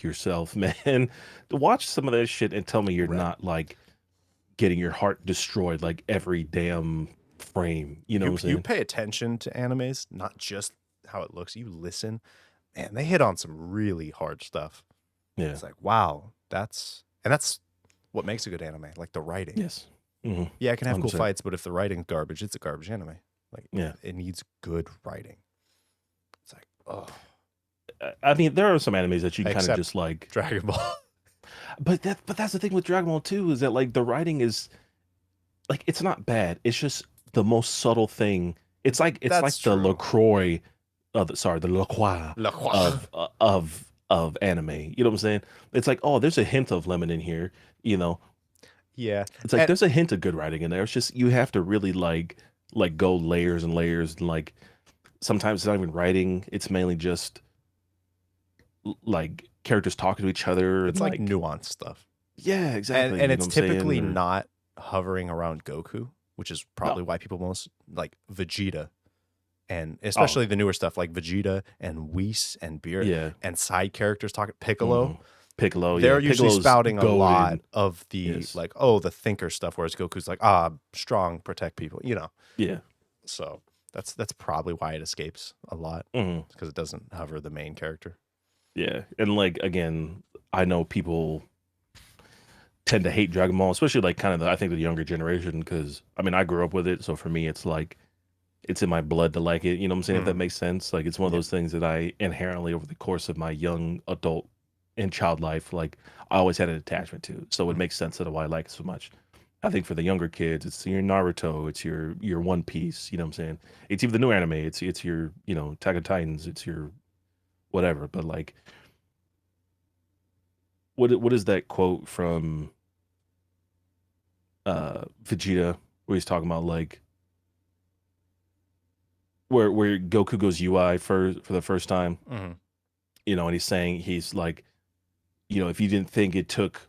yourself, man. Watch some of that shit and tell me you're Right. not like getting your heart destroyed like every damn frame. You know You what I'm you saying? pay attention to animes, not just how it looks. You listen, man. They hit on some really hard stuff. Yeah. It's like, wow, that's what makes a good anime, like the writing. Yes. Mm-hmm. Yeah, it can have cool 100%. fights, but if the writing's garbage, it's a garbage anime. Like, Yeah. it needs good writing. It's like, oh, I mean, there are some animes that you kind of Except- just like, Dragon Ball. but that's the thing with Dragon Ball too, is that like the writing is like it's not bad. It's just the most subtle thing. It's like That's the true. LaCroix the LaCroix La Croix. of anime. You know what I'm saying? It's like, oh, there's a hint of lemon in here. Yeah, It's like And- there's a hint of good writing in there. It's just you have to really like go layers and layers and like sometimes it's not even writing. It's mainly just like characters talking to each other. it's and like nuanced stuff, yeah, exactly. and you it's know what I'm saying? typically Or- not hovering around Goku, which is probably why people most like Vegeta, and especially the newer stuff like Vegeta and Whis and Beer yeah, and side characters talking Piccolo. mhm. Piccolo. They're yeah. usually Piccolo's spouting a lot goated. of the Yes. like, the thinker stuff, whereas Goku's like, strong, protect people, Yeah. So that's probably why it escapes a lot, Mhm. because it doesn't hover the main character. Yeah, and like again, I know people tend to hate Dragon Ball, especially like kind of I think the younger generation, because I mean I grew up with it, so for me it's like it's in my blood to like it. You know what I'm saying? If that Mm. makes sense. Like it's one of Yeah. those things that I inherently over the course of my young adult and child life, like I always had an attachment to. So it Mm. makes sense that why I like it so much. I think for the younger kids, it's your Naruto, it's your One Piece. You know what I'm saying? It's even the new anime. It's your Attack of Titans. It's your whatever. But like, what is that quote from Vegeta where he's talking about like where Goku goes UI for the first time, Mm. and he's saying he's like, if you didn't think it took,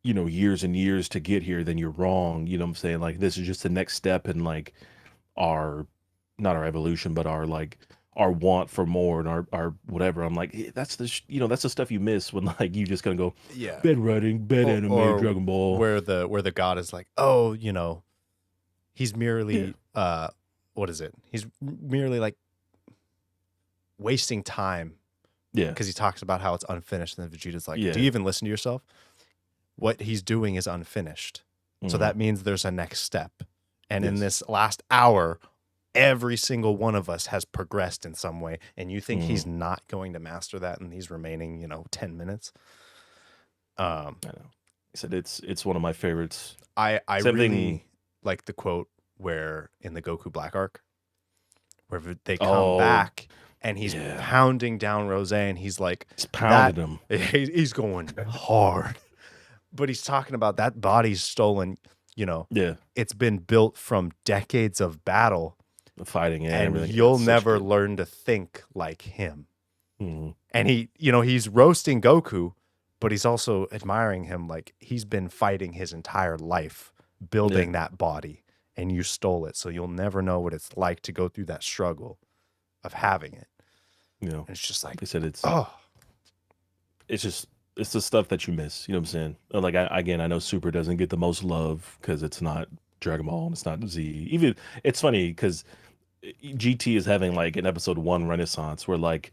years and years to get here, then you're wrong. You know what I'm saying? Like this is just the next step in like our not our evolution, but our like our want for more and our whatever. I'm like, that's that's the stuff you miss when like you just gonna go Yeah. bad writing, bad anime, Or Dragon Ball. where the god is like, oh, he's Yeah. merely what is it? He's merely like wasting time Yeah. because he talks about how it's unfinished, and then Vegeta's like, do Yeah. you even listen to yourself? What he's doing is unfinished. So Mhm. that means there's a next step. And in Yes. this last hour, every single one of us has progressed in some way. And you think he's Mhm. not going to master that in these remaining, 10 minutes? Um, I know. He said it's one of my favorites. I Same thing. really like the quote where in the Goku Black arc, where they come Oh, back and he's yeah. pounding down Rose, and he's like, He's pounded him. he's going hard. But he's talking about that body's stolen, Yeah. it's been built from decades of battle, The fighting and and everything. you'll It's such never good. learn to think like him. Mhm. And he's roasting Goku, but he's also admiring him, like he's been fighting his entire life Yeah. building that body, and you stole it, so you'll never know what it's like to go through that struggle of having it. And it's just like, They said oh it's just it's the stuff that you miss. You know what I'm saying? Like I know Super doesn't get the most love because it's not Dragon Ball and it's not Z. Even it's funny because GT is having like an episode one renaissance where like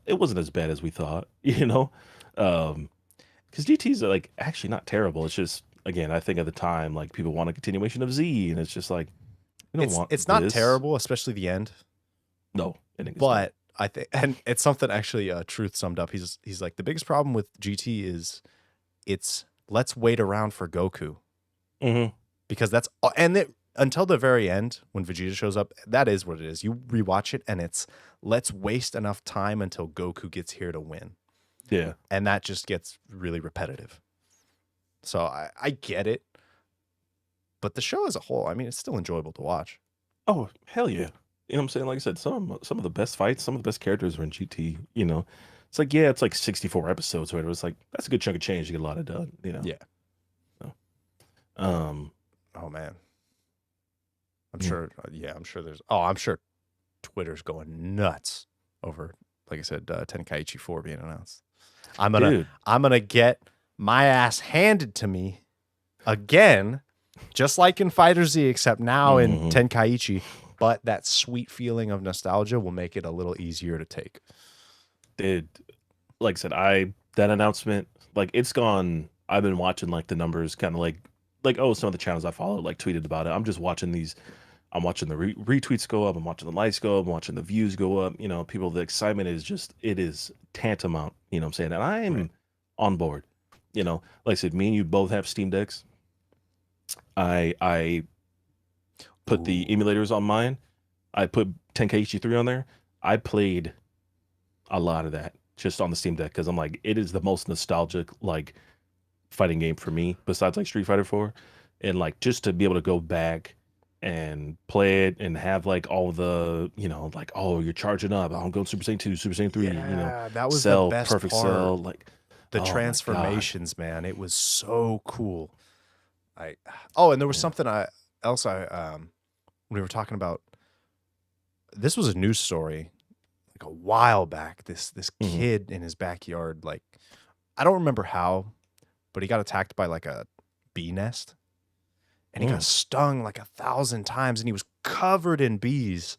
it wasn't as bad as we thought. Because GT's like actually not terrible. It's just again I think at the time like people want a continuation of Z and it's just like we don't want it's not this. terrible, especially the end. No, I think it's not. But I think, and it's something actually Truth summed up. He's like, the biggest problem with GT is it's let's wait around for Goku, Hmm. because until the very end when Vegeta shows up, that is what it is. You rewatch it and it's let's waste enough time until Goku gets here to win, Yeah. and that just gets really repetitive. So I get it, but the show as a whole, I mean, it's still enjoyable to watch. Oh, hell yeah. You know what I'm saying? Like I said, some of the best fights, some of the best characters are in GT. It's like, yeah, it's like 64 episodes or whatever. It's like that's a good chunk of change to get a lot of done. Yeah. So, um, Oh man, I'm yeah. sure. Yeah, I'm sure there's. Oh, I'm sure Twitter's going nuts over, like I said, Tenkaichi 4 being announced. I'm gonna Dude. I'm gonna get my ass handed to me again, just like in Fighter Z, except now in Mhm. Tenkaichi. But that sweet feeling of nostalgia will make it a little easier to take. Dude, like I said, that announcement, like it's gone. I've been watching like the numbers kind of like oh, some of the channels I follow like tweeted about it. I'm just watching these. I'm watching the retweets go up. I'm watching the likes go up. I'm watching the views go up. People, the excitement is just, it is tantamount. You know what I'm saying? And I Right. am on board. Like I said, me and you both have Steam Decks. I put the Ooh. emulators on mine. I put Tenkaichi 3 on there. I played a lot of that just on the Steam Deck because I'm like, it is the most nostalgic like fighting game for me besides like Street Fighter 4. And like just to be able to go back and play it and have like all the, like, oh, you're charging up. I'm going Super Saiyan 2, Super Saiyan 3, Yeah, that was the Cell, best Perfect part. Cell. Like, The oh my God. transformations, man. It was so cool. And there was Yeah. something we were talking about. This was a news story like a while back. This Mhm. kid in his backyard, like I don't remember how, but he got attacked by like a bee nest, and he got Mm. stung like 1,000 times, and he was covered in bees.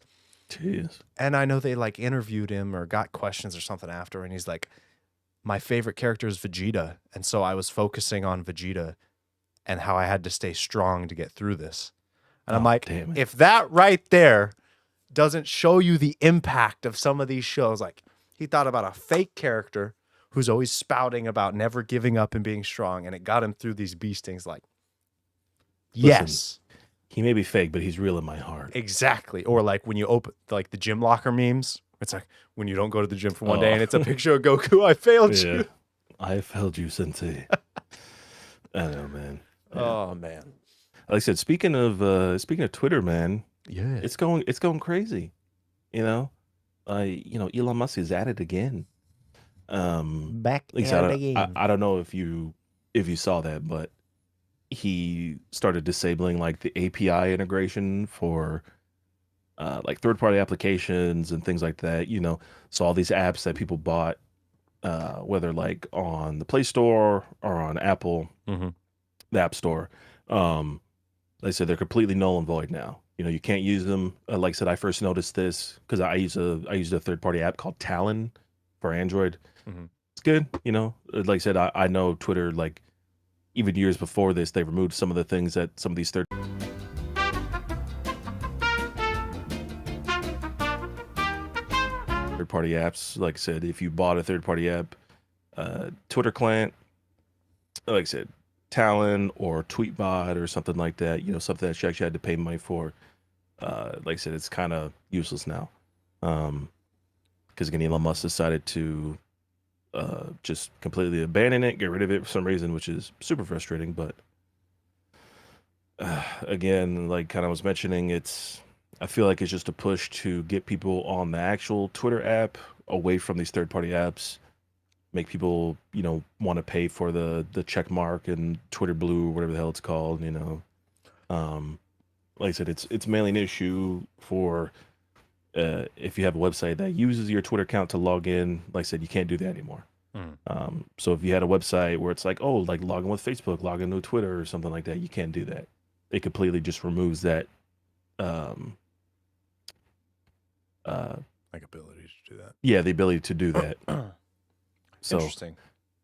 Jeez. And I know they like interviewed him or got questions or something after, and he's like, my favorite character is Vegeta. And so I was focusing on Vegeta and how I had to stay strong to get through this. And I'm like, damn it. if that right there doesn't show you the impact of some of these shows, like he thought about a fake character who's always spouting about never giving up and being strong, and it got him through these bee stings. Like, Listen, yes, he may be fake, but he's real in my heart. exactly. Or like when you open like the gym locker memes, it's like when you don't go to the gym for one day and it's a picture of Goku. I failed you. I failed you, Sensei. I know, man. Yeah. Oh man. Like I said, speaking of Twitter, man, Yeah. it's going crazy. You know, Elon Musk is at it again. Back At least at it again. I don't know if you saw that, but he started disabling like the API integration for like third-party applications and things like that. So all these apps that people bought, whether like on the Play Store or on Apple, the App Store, they said they're completely null and void now. You can't use them. Like I said, I first noticed this because I used a third-party app called Talon for Android. It's good. Like I said, I know Twitter, like even years before this, they removed some of the things that some of these third-party apps. Like I said, if you bought a third-party app, Twitter client, like I said, Talon or Tweetbot or something like that, something that you actually had to pay money for. Like I said, it's kind of useless now. Because again, Elon Musk decided to just completely abandon it, get rid of it for some reason, which is super frustrating. But again, like kind of was mentioning, I feel like it's just a push to get people on the actual Twitter app away from these third-party apps, make people, want to pay for the check mark and Twitter Blue, whatever the hell it's called, Like I said, it's mainly an issue for if you have a website that uses your Twitter account to log in. Like I said, you can't do that anymore. So if you had a website where it's like, oh, like log in with Facebook, log in with Twitter or something like that, you can't do that. It completely just removes that like ability to do that. Yeah, the ability to do that. So interesting.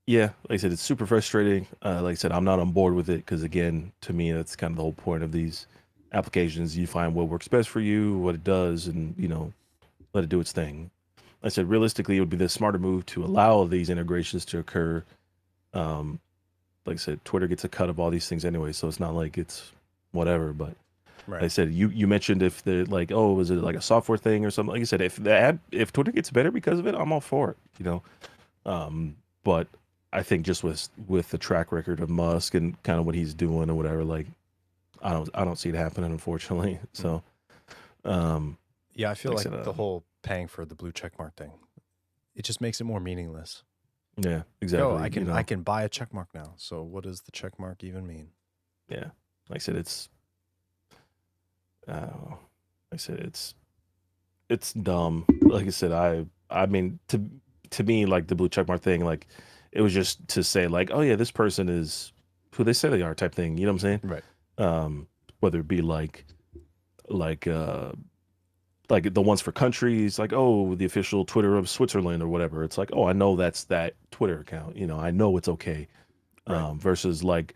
Yeah, like I said, it's super frustrating. Like I said, I'm not on board with it because again, to me, that's kind of the whole point of these applications. You find what works best for you, what it does, and let it do its thing. Like I said, realistically, it would be the smarter move to allow these integrations to occur. Like I said, Twitter gets a cut of all these things anyway, so it's not like it's whatever. But Right. like I said, you mentioned if they're like, oh, was it like a software thing or something? Like I said, if Twitter gets better because of it, I'm all for it. But I think just with the track record of Musk and kind of what he's doing or whatever, like I don't see it happening, unfortunately. So, yeah, I feel like like I said, the whole paying for the blue checkmark thing, it just makes it more meaningless. yeah, exactly. Oh, I can buy a checkmark now. So what does the checkmark even mean? Yeah, like I said, it's dumb. Like I said, I mean to me, like the blue checkmark thing, like it was just to say like, oh yeah, this person is who they say they are type thing. You know what I'm saying? Right. Whether it be like the ones for countries, like, oh, the official Twitter of Switzerland or whatever. It's like, oh, I know that's that Twitter account. I know it's okay. Right. Versus like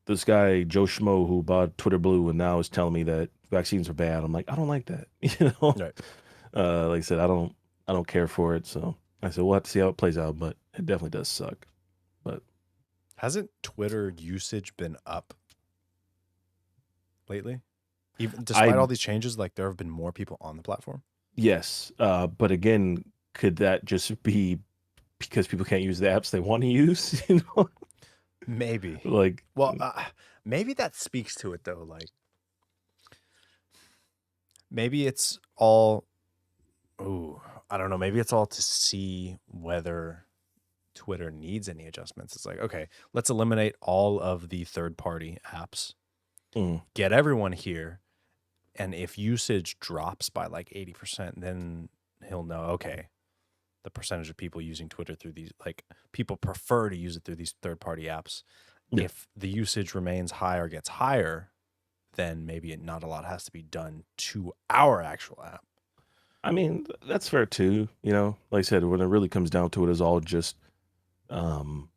this guy Joe Schmo who bought Twitter Blue and now is telling me that vaccines are bad. I'm like, I don't like that. Right. Like I said, I don't care for it. So I said we'll have to see how it plays out, but it definitely does suck. But hasn't Twitter usage been up lately? Even despite all these changes, like there have been more people on the platform. Yes, but again, could that just be because people can't use the apps they want to use? Maybe. Like, well, maybe that speaks to it though. Like, maybe it's all. Ooh, I don't know. Maybe it's all to see whether Twitter needs any adjustments. It's like, okay, let's eliminate all of the third-party apps, get everyone here, and if usage drops by like 80%, then he'll know, okay, the percentage of people using Twitter through these, like people prefer to use it through these third-party apps. Yeah. If the usage remains high or gets higher, then maybe not a lot has to be done to our actual app. I mean, that's fair too. Like I said, when it really comes down to it, it's all just um,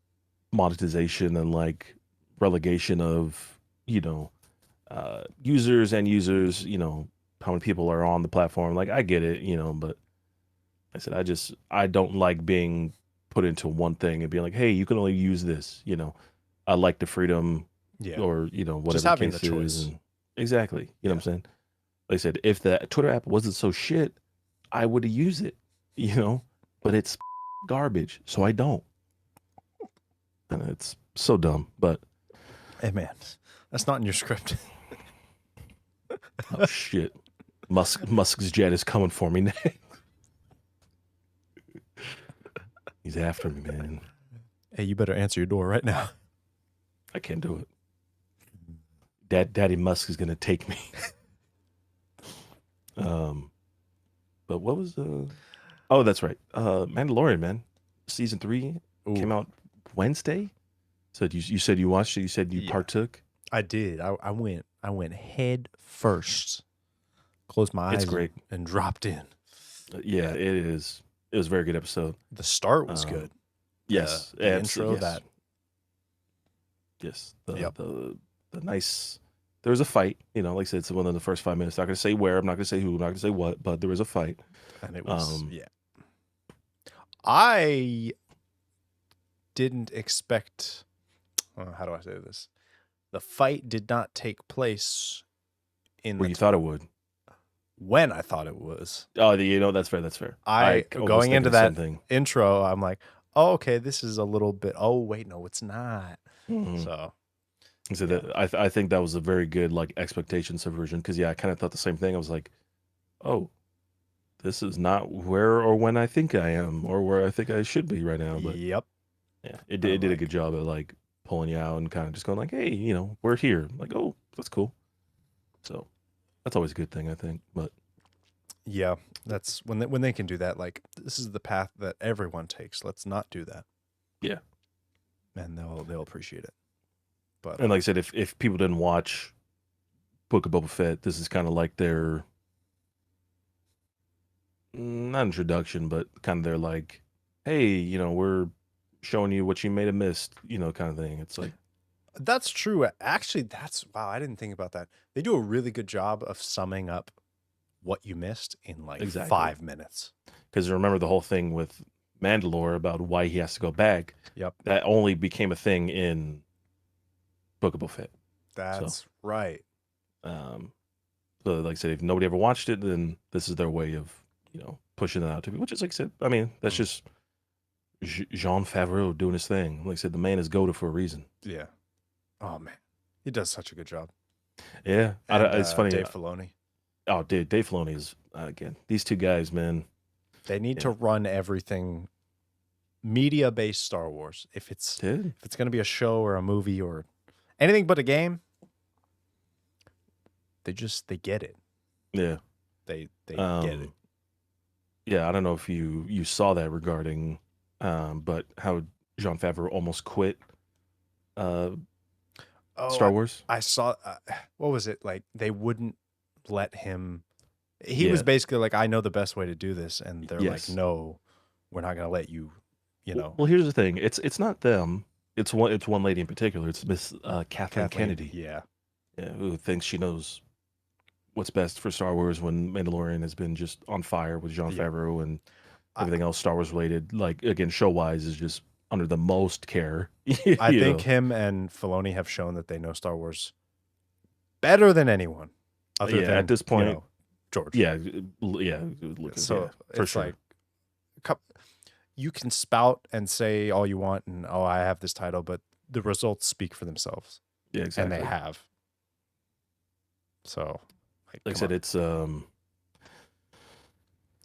monetization and like relegation of you know users and users. How many people are on the platform. Like I get it, but I said I don't like being put into one thing and being like, hey, you can only use this. I like the freedom Yeah. or Just whatever the having the case is. choice. And exactly, you know Yeah. what I'm saying. Like I said, if the Twitter app wasn't so shit, I would use it. You know, but it's garbage, so I don't. And it's so dumb, but Hey man, that's not in your script. oh shit, Musk's jet is coming for me next. He's after me, man. Hey, you better answer your door right now. I can't do it. Daddy Musk is gonna take me. But what was Oh, that's right. Mandalorian, man. Season 3 came Ooh, out Wednesday. So you said you watched it. You said you yeah, partook. I did. I went head first. Closed my It's eyes and, great. and dropped in. Yeah, it is. It was a very good episode. The start was Um, good. The yes, the absolutely. intro Yes, that. yes. The Yep. the the nice. There was a fight. Like I said, it's one of the first 5 minutes. Not gonna say where. I'm not gonna say who. I'm not gonna say what. But there was a fight. And it was, Um, yeah. I didn't expect, how do I say this? The fight did not take place in where the you thought it would. when I thought it was. Oh, that's fair. That's fair. I I was going thinking into the same that thing. intro, I'm like, oh, okay, this is a little bit. Oh, wait, no, it's not. Mhm. So So yeah, that I think that was a very good like expectation subversion because yeah, I kind of thought the same thing. I was like, oh, this is not where or when I think I am or where I think I should be right now. But yep. yeah, it I'm did a good like, job at like pulling you out and kind of just going like, hey, we're here. I'm like, oh, that's cool. So that's always a good thing, I think. But yeah, that's when they can do that. Like, this is the path that everyone takes. Let's not do that, yeah, and they'll appreciate it. But and like I said, if people didn't watch Book of Boba Fett, this is kind of like their not introduction, but kind of their like, hey, we're showing you what you may have missed, kind of thing. It's like, that's true. Actually, that's wow. I didn't think about that. They do a really good job of summing up what you missed in like exactly. 5 minutes. Because remember the whole thing with Mandalore about why he has to go back, Yep, that only became a thing in Book of Boba Fett. So, that's right. um, so like I said, if nobody ever watched it, then this is their way of, pushing it out to people, which is like I said, I mean, that's Mm, just Jean Favreau doing his thing. Like I said, the man is goated for a reason. yeah. Oh man, he does such a good job. Yeah, And it's funny. Dave Filoni. Oh, dude, Dave Filoni is again. These two guys, man. They need to Yeah, run everything media based Star Wars. dude. If it's going to be a show or a movie or anything but a game, they get it. Yeah. They get it. Yeah, I don't know if you saw that regarding, but how Jean Favreau almost quit uh, Oh, Star Wars. I saw. What was it like? They wouldn't let him. He was Yeah. basically like, "I know the best way to do this," and they're like, Yes. "No, we're not going to let you." You Well, know, well, here's the thing. It's not them. It's one lady in particular. It's Miss Kathleen Kathleen. Kennedy. Yeah, Yeah, who thinks she knows what's best for Star Wars when Mandalorian has been just on fire with Jean yeah. Favreau and I, everything else Star Wars related. Like again, show wise is just under the most care. I think him and Filoni have shown that they know Star Wars better than anyone, other Yeah, at than this point, George. yeah, yeah, So for it's sure. like you can spout and say all you want, and oh, I have this title, but the results speak for themselves, Yeah, and they exactly. have. So, Like I come said, on. it's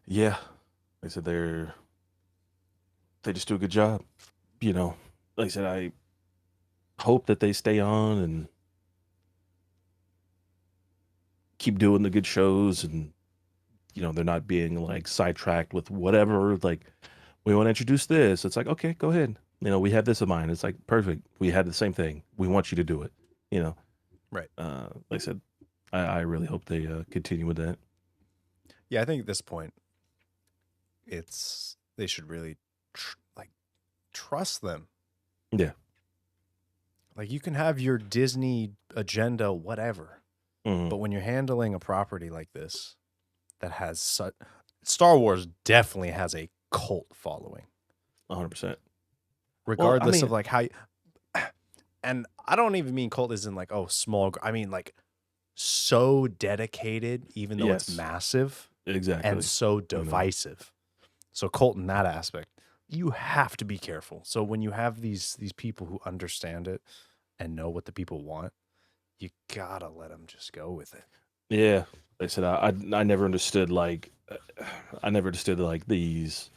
yeah. Like I said, they just do a good job. Like I said, I hope that they stay on and keep doing the good shows, and they're not being like sidetracked with whatever. Like we want to introduce this. It's like okay, go ahead. We have this in mind. It's like perfect. We had the same thing. We want you to do it. You know. Right. Like I said, I really hope they continue with that. Yeah, I think at this point, they should really trust them. Yeah. Like, you can have your Disney agenda, whatever, but when you're handling a property like this that has such, Star Wars definitely has a cult following, 100%. regardless of like how. And I don't even mean cult as in like, oh, small. I mean like so dedicated, even though it's massive, exactly, and so divisive. So cult in that aspect, you have to be careful. So when you have these people who understand it and know what the people want, you gotta let them just go with it. Yeah, like I said, I never understood like these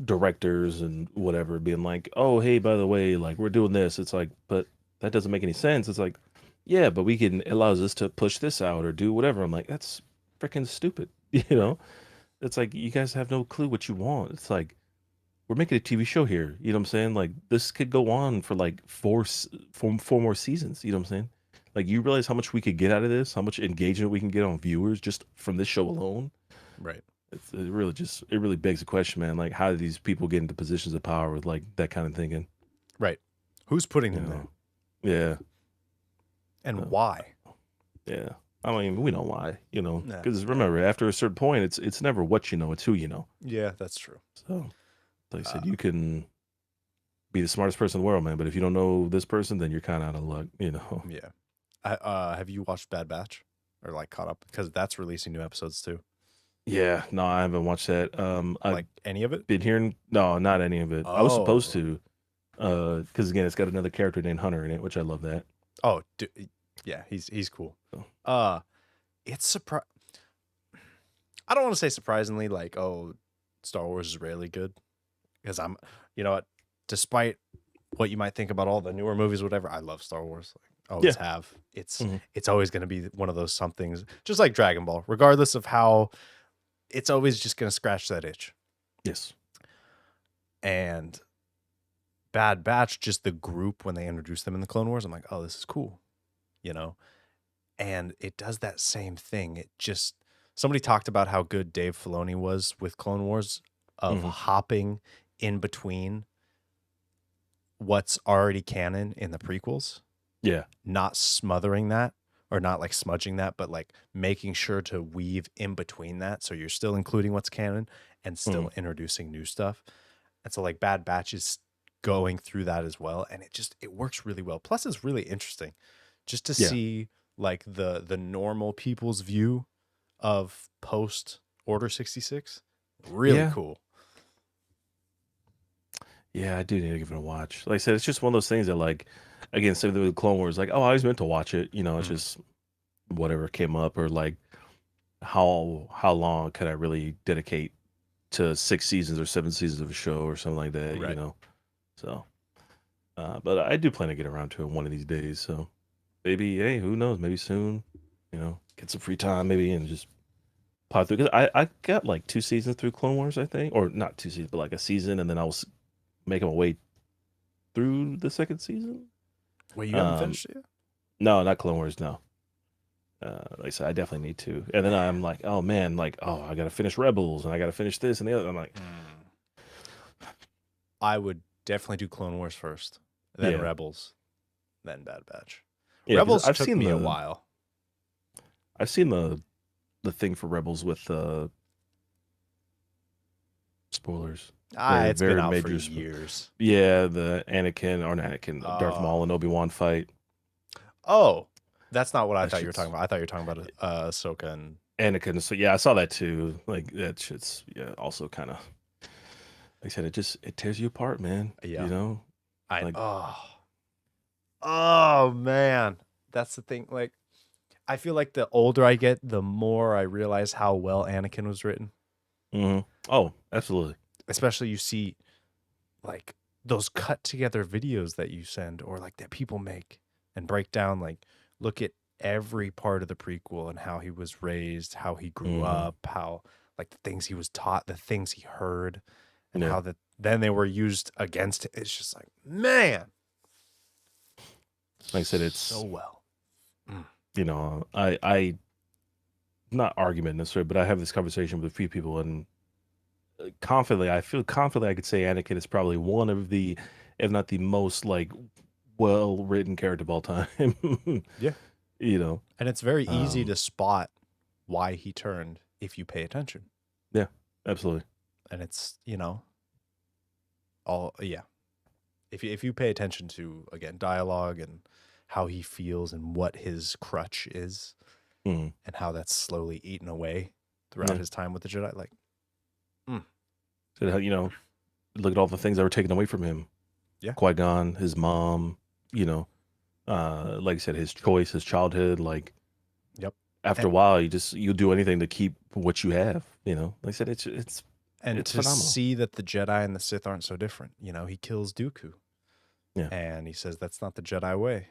directors and whatever being like, oh hey, by the way, like we're doing this. It's like, but that doesn't make any sense. It's like, yeah, but it allows us to push this out or do whatever. I'm like, that's freaking stupid. It's like you guys have no clue what you want. It's like we're making a TV show here. You know what I'm saying? Like this could go on for like four more seasons. You know what I'm saying? Like you realize how much we could get out of this, how much engagement we can get on viewers just from this show alone. Right. It really begs the question, man. Like how do these people get into positions of power with like that kind of thinking? Right. Who's putting them there? Yeah. And why? Yeah. I mean, we know why, because remember, after a certain point, it's never what you know, it's who you know. Yeah, that's true. So, like I said, you can be the smartest person in the world, man, but if you don't know this person, then you're kind of out of luck, Yeah. Have you watched Bad Batch or like caught up? Because that's releasing new episodes too. Yeah, no, I haven't watched that. Like any of it? Been hearing, no, not any of it. I was supposed to, because again, it's got another character named Hunter in it, which I love that. Oh, yeah, he's cool. It's I don't want to say surprisingly, like, oh, Star Wars is really good, because you know what, despite what you might think about all the newer movies, whatever, I love Star Wars. Like, always have. It's always going to be one of those somethings, just like Dragon Ball, regardless of how, it's always just going to scratch that itch. Yes. And Bad Batch, just the group when they introduced them in the Clone Wars, I'm like, oh, this is cool, and it does that same thing. It just, somebody talked about how good Dave Filoni was with Clone Wars, of hopping in between what's already canon in the prequels. Yeah. Not smothering that, or not like smudging that, but like making sure to weave in between that, so you're still including what's canon and still introducing new stuff. And so like Bad Batch is going through that as well, and it works really well. Plus it's really interesting just to see like the normal people's view of post Order 66. Really cool. Yeah, I do need to give it a watch. Like I said, it's just one of those things that, like, again, same with Clone Wars. Like, oh, I was meant to watch it. It's just whatever came up, or like, how long could I really dedicate to 6 seasons or 7 seasons of a show or something like that? Right. So, but I do plan to get around to it one of these days. So maybe, hey, who knows? Maybe soon. Get some free time maybe and just pop through. Because I got like 2 seasons through Clone Wars, I think, or not 2 seasons, but like a season, and then I was making my way through the 2nd season. Wait, you haven't finished it yet? No, not Clone Wars. No. Like I said, I definitely need to. And then I'm like, oh man, like, oh, I gotta finish Rebels and I gotta finish this and the other. I'm like, I would definitely do Clone Wars first, then Rebels, then Bad Batch. Yeah, Rebels took me a while. I've seen the thing for Rebels with spoilers. It's been out for years. Yeah, the Darth Maul and Obi-Wan fight. Oh, that's not what I thought you were talking about. I thought you were talking about Ahsoka and Anakin. So yeah, I saw that too. Like that shit's also kind of, like I said, it tears you apart, man. Yeah. Oh man, that's the thing. Like, I feel like the older I get, the more I realize how well Anakin was written. Oh, absolutely. Especially you see like those cut together videos that you send, or like that people make and break down, like, look at every part of the prequel and how he was raised, how he grew up, how like the things he was taught, the things he heard, and how then they were used against it. It's just like, man. Like I said, it's so well. I not argument necessarily, but I have this conversation with a few people, and confidently, I feel confidently I could say Anakin is probably one of the, if not the most like well written character of all time. Yeah. You know, And it's very easy um, to spot why he turned if you pay attention. yeah, absolutely. And it's, all yeah. If you pay attention to, again, dialogue and how he feels and what his crutch is Mhm. and how that's slowly eaten away throughout Yeah. his time with the Jedi, like, So, look at all the things that were taken away from him. Yeah. Qui-Gon, his mom, like I said, his choice, his childhood, like yep. after a while you do anything to keep what you have, Like I said, it's And it's to phenomenal. see that the Jedi and the Sith aren't so different. He kills Dooku. Yeah. And he says, that's not the Jedi way.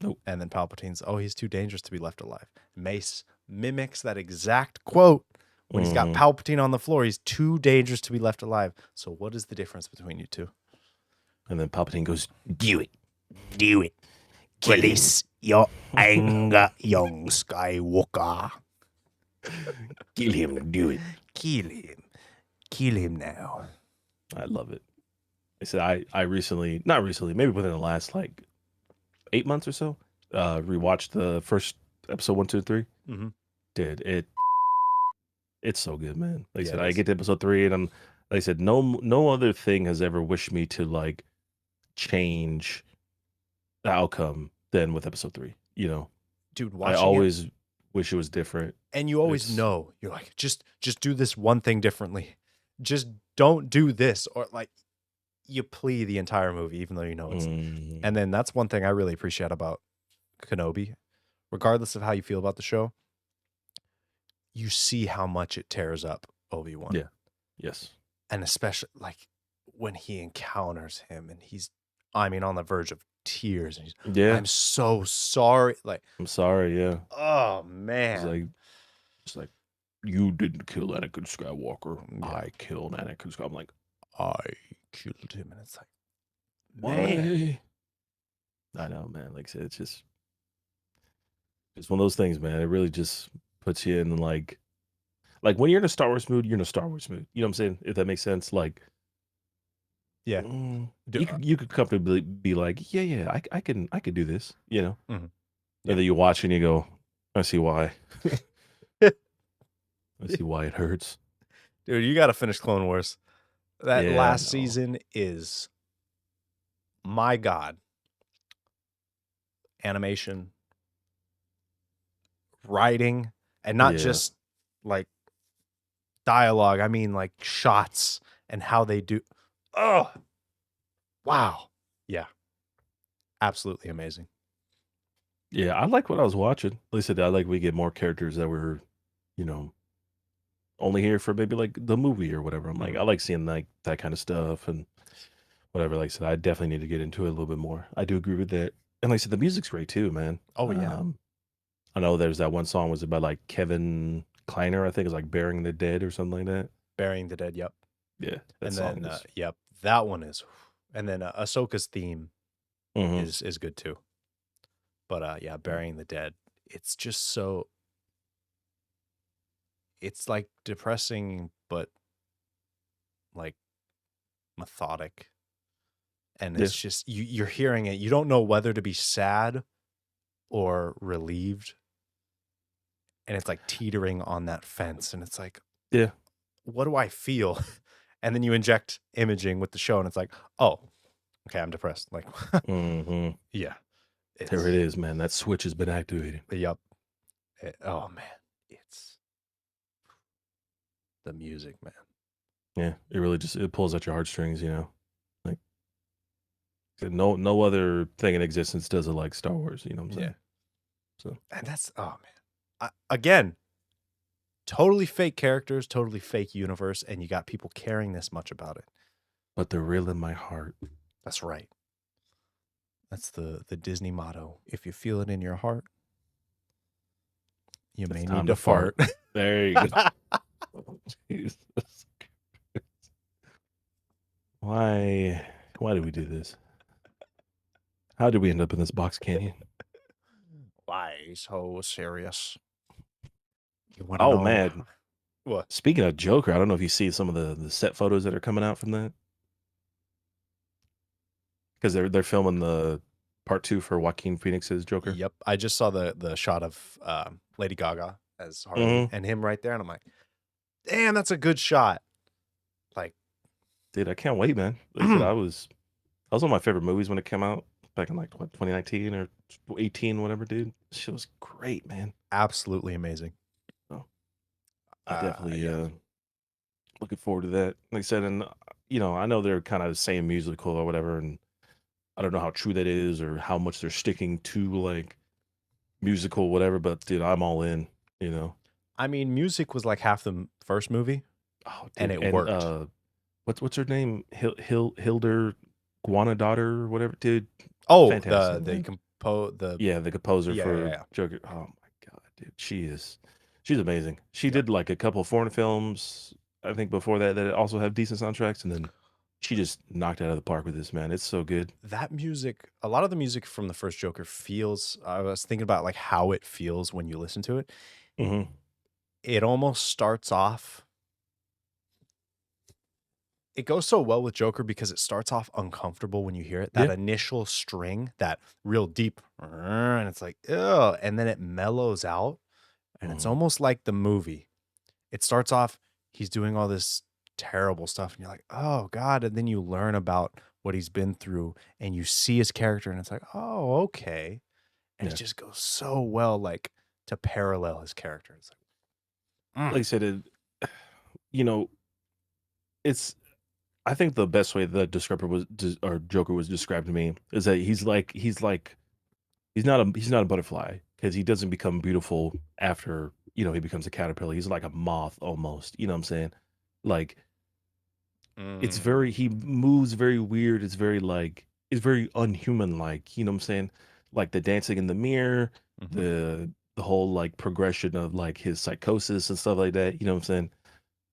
Nope. And then Palpatine's, he's too dangerous to be left alive. Mace mimics that exact quote when he's got Mhm. Palpatine on the floor. He's too dangerous to be left alive. So what is the difference between you two? And then Palpatine goes, Do it. Do it. Release your anger, young Skywalker. kill him, do it. Kill him. Kill him now. I love it. I said I recently, not recently, maybe within the last like 8 months or so, rewatched the first episode 1, 2, and 3. Mm-hmm. Dude, it's so good, man. Like I Yeah, said, it I is. get to episode 3, and like I said, no other thing has ever wished me to like change the outcome than with episode 3. Dude, I watching it, always wish it was different. and you always It's- know, you're like, just do this one thing differently. Just don't do this. Or like, you plea the entire movie, even though you know it's. Mhm. And then that's one thing I really appreciate about Kenobi. Regardless of how you feel about the show, you see how much it tears up Obi-Wan. Yeah. Yes. And especially like when he encounters him and he's, on the verge of tears. And he's, Yeah. I'm so sorry. Like, I'm sorry. Yeah. oh It's man. like you didn't kill Anakin Skywalker. Yeah. I killed Anakin Skywalker. I'm like, I killed him. And it's like, man. I know, man. Like I said, it's one of those things, man. It really just puts you in like when you're in a Star Wars mood, you're in a Star Wars mood. You know what I'm saying? If that makes sense. Like, yeah. You could comfortably be like, yeah, I can do this. Mhm. And Yeah. then you watch and you go, I see why. I see why it hurts. Dude, you got to finish Clone Wars. That Yeah, I last know. season is, my God, animation, writing, and not Yeah. just like dialogue. I mean, like shots and how they do. Oh, wow. Yeah. Absolutely amazing. Yeah, I like what I was watching. At least I like we get more characters that were, only here for maybe like the movie or whatever. I'm like, I like seeing like that kind of stuff and whatever. Like I said, I definitely need to get into it a little bit more. I do agree with that. And like I said, the music's great too, man. Oh, yeah. I know there's that one song was about like Kevin Kleiner, I think it's like Burying the Dead or something like that. Burying the Dead. Yep. Yeah. And song then, is- yep, that one is. And then Ahsoka's theme Mhm. is good too. But yeah, Burying the Dead. It's just so. It's like depressing, but like methodic. And it's just you're hearing it. You don't know whether to be sad or relieved. And it's like teetering on that fence. And it's like, Yeah. what do I feel? And then you inject imaging with the show, and it's like, oh, okay, I'm depressed. Like, Mhm. yeah. There it is, man. That switch has been activated. Yep. Oh man, it's the music, man. Yeah, it really it pulls at your heartstrings, Like no other thing in existence does it like Star Wars, you know what I'm saying? Yeah. So And that's, oh man, again, totally fake characters, totally fake universe, and you got people caring this much about it. but they're real in my heart. That's right. That's the Disney motto. If you feel it in your heart, you may time need to to fart. There you go. Jesus. Why did we do this? How did we end up in this box canyon? Why so serious? You wanna Oh know? man. What? Speaking of Joker, I don't know if you see some of the set photos that are coming out from that because they're filming the part 2 for Joaquin Phoenix's Joker. Yep. I just saw the shot of Lady Gaga as Harley Mm-hmm. and him right there, and I'm like, damn, that's a good shot. Like, Dude, I can't wait, man. Like I said, that was one of my favorite movies when it came out back in like what 2019 or 18, whatever, dude. Shit was great, man. absolutely amazing. So I definitely Yeah. looking forward to that. Like I said, and I know they're kind of the same musical or whatever, and I don't know how true that is or how much they're sticking to like musical whatever, but dude, I'm all in, you know. I mean, music was like half the first movie, Oh, and dude, it and worked. what's her name? Hilder Guana daughter or whatever, dude. Oh, Fantastic, the man. compo the Yeah, the composer yeah, for Joker. Oh my god, dude, she's amazing. She Yep. did like a couple foreign films, I think, before that also have decent soundtracks, and then she just knocked it out of the park with this, man. It's so good. That music, a lot of the music from the first Joker feels. I was thinking about like how it feels when you listen to it. Hmm. It almost starts off. It goes so well with Joker because it starts off uncomfortable when you hear it. That Yeah. initial string, that real deep, and it's like, ugh, and then it mellows out, and it's Mhm. almost like the movie. It starts off, he's doing all this terrible stuff, and you're like, oh God. And then you learn about what he's been through, and you see his character, and it's like, oh, okay. And it Yeah. just goes so well, like to parallel his character. It's like, Like I said, you know, it's. I think the best way that describer or Joker was described to me is that he's not a butterfly because he doesn't become beautiful after he becomes a caterpillar. He's like a moth almost. You know what I'm saying? Like he moves very weird. It's very unhuman like. You know what I'm saying? Like the dancing in the mirror, mhm. the whole like progression of like his psychosis and stuff like that. You know what I'm saying?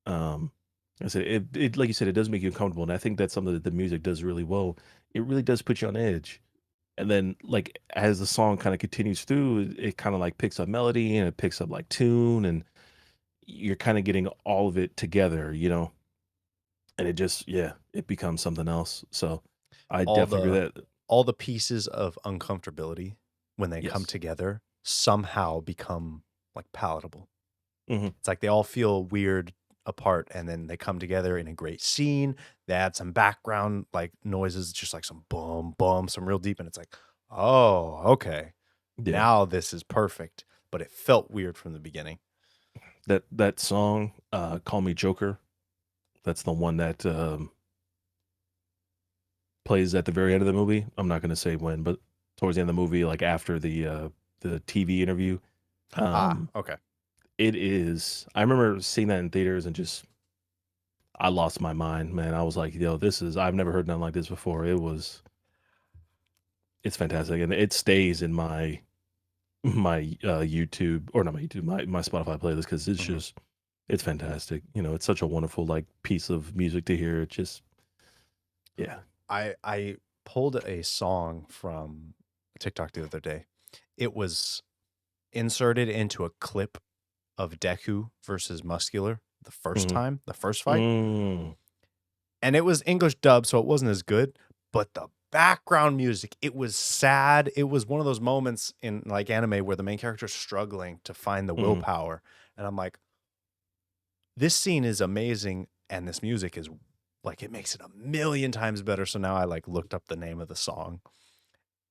Um, I said it like you said, it does make you uncomfortable, and I think that's something that the music does really well. It really does put you on edge. And then like as the song kind of continues through, it kind of like picks up melody and it picks up like tune, and you're kind of getting all of it together, and it just it becomes something else. So I all definitely the agree that all the pieces of uncomfortability when they come yes. together somehow become like palatable. Hmm. It's like they all feel weird apart, and then they come together in a great scene. They add some background like noises, just like some boom, boom, some real deep, and it's like, oh, okay, Yeah. now this is perfect. But it felt weird from the beginning. That song, Call Me Joker, that's the one that plays at the very end of the movie. I'm not going to say when, but towards the end of the movie, like after the TV interview. Um, Okay. it is. I remember seeing that in theaters and just I lost my mind, man. I was like, yo, I've never heard nothing like this before. It's fantastic, and it stays in my YouTube or not my YouTube, my Spotify playlist because Mhm. it's fantastic. It's such a wonderful like piece of music to hear. It just yeah. I pulled a song from TikTok the other day. It was inserted into a clip of Deku versus Muscular the first Mhm. time, the first fight. Mm. And it was English dub, so it wasn't as good. But the background music, it was sad. It was one of those moments in like anime where the main character's struggling to find the Mhm. willpower. And I'm like, this scene is amazing, and this music is like it makes it a million times better. So now I like looked up the name of the song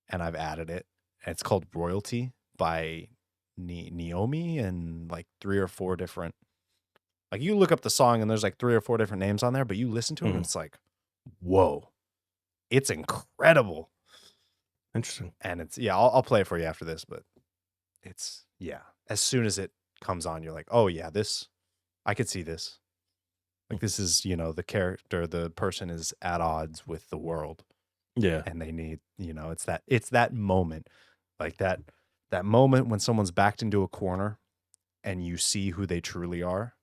and I've added it. And it's called Royalty by Naomi and like 3 or 4 different. Like you look up the song and there's like 3 or 4 different names on there, but you listen to it and Mhm. it's like, whoa, it's incredible. Interesting. And it's I'll play it for you after this, but it's as soon as it comes on, you're like, oh yeah, this I could see this. Like this is, the character, the person is at odds with the world Yeah. and they need, it's that moment. Like that moment when someone's backed into a corner and you see who they truly are,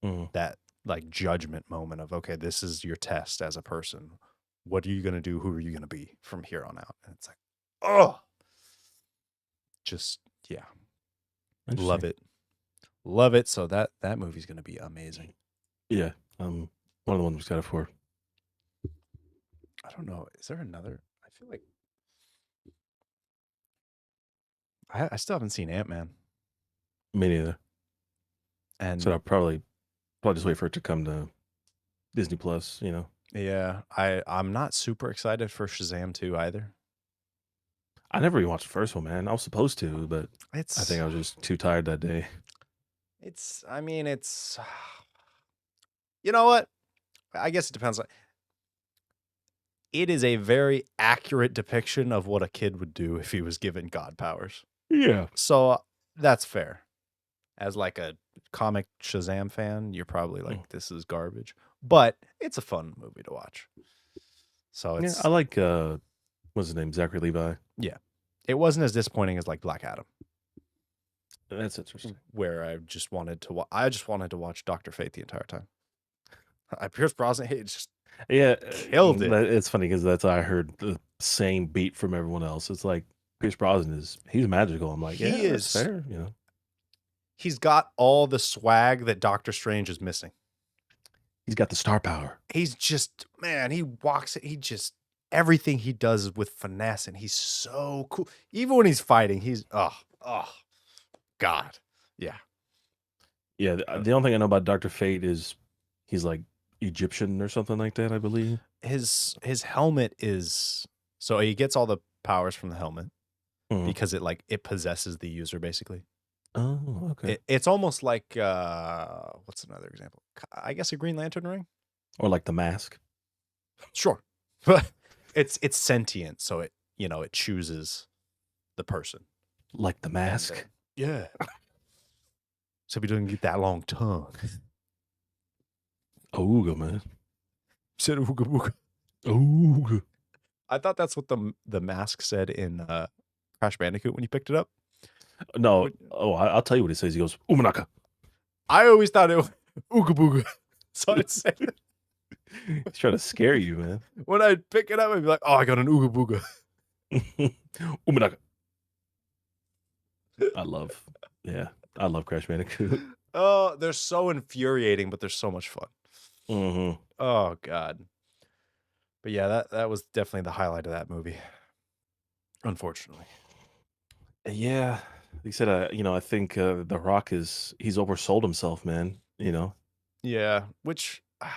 Mhm. that like judgment moment of, okay, this is your test as a person. What are you going to do? Who are you going to be from here on out? And it's like, oh, just, love Interesting. it. Love it. So that movie's gonna be amazing. Yeah, one of the ones we got it for. I don't know. Is there another? I feel like I still haven't seen Ant-Man. Me neither. And So I'll probably just wait for it to come to Disney Plus. yeah, I'm not super excited for Shazam 2 either. I never even watched the first one, man. I was supposed to, but I It's think I was just too tired that day. I mean, it's you know what? I guess it depends on it is a very accurate depiction of what a kid would do if he was given god powers. Yeah. So that's fair. As like a comic Shazam fan, you're probably like, this is garbage. But it's a fun movie to watch. So Yeah, it's I like what's his name? Zachary Levi. it wasn't as disappointing as like Black Adam, That's interesting. where I just wanted to watch Dr. Fate the entire time. Pierce Brosnan, he just Yeah, killed it. It's funny because that's I heard the same beat from everyone else. It's like Pierce Brosnan he's magical. I'm like, He yeah, that's is. fair. He's got all the swag that Doctor Strange is missing. He's got the star power. He's just, man, he walks it. He just, everything he does is with finesse, and he's so cool. Even when he's fighting, he's, oh, God. Yeah. Yeah, the only thing I know about Dr. Fate is he's like Egyptian or something like that, I believe. His helmet is, so he gets all the powers from the helmet Mhm. because it possesses the user, basically. Oh, okay. It's almost like, what's another example? I guess a Green Lantern ring? Or like the mask. Sure. But it's sentient, so it chooses the person. Like the mask. Yeah. So he doesn't get that long tongue. Ooga, man. Said ooga booga. Ooga. I thought that's what the mask said in Crash Bandicoot when you picked it up. No. Oh, I'll tell you what it says. He goes, Umanaka. I always thought it was ooga booga. So I'd say He's trying to scare you, man. when I'd pick it up, I'd be like, oh, I got an ooga booga. Umanaka. I love Crash Bandicoot. Oh, they're so infuriating, but they're so much fun. Mm-hmm. Oh, God. But yeah, that was definitely the highlight of that movie. Unfortunately. Yeah, he said, I think The Rock he's oversold himself, man. Yeah, which, I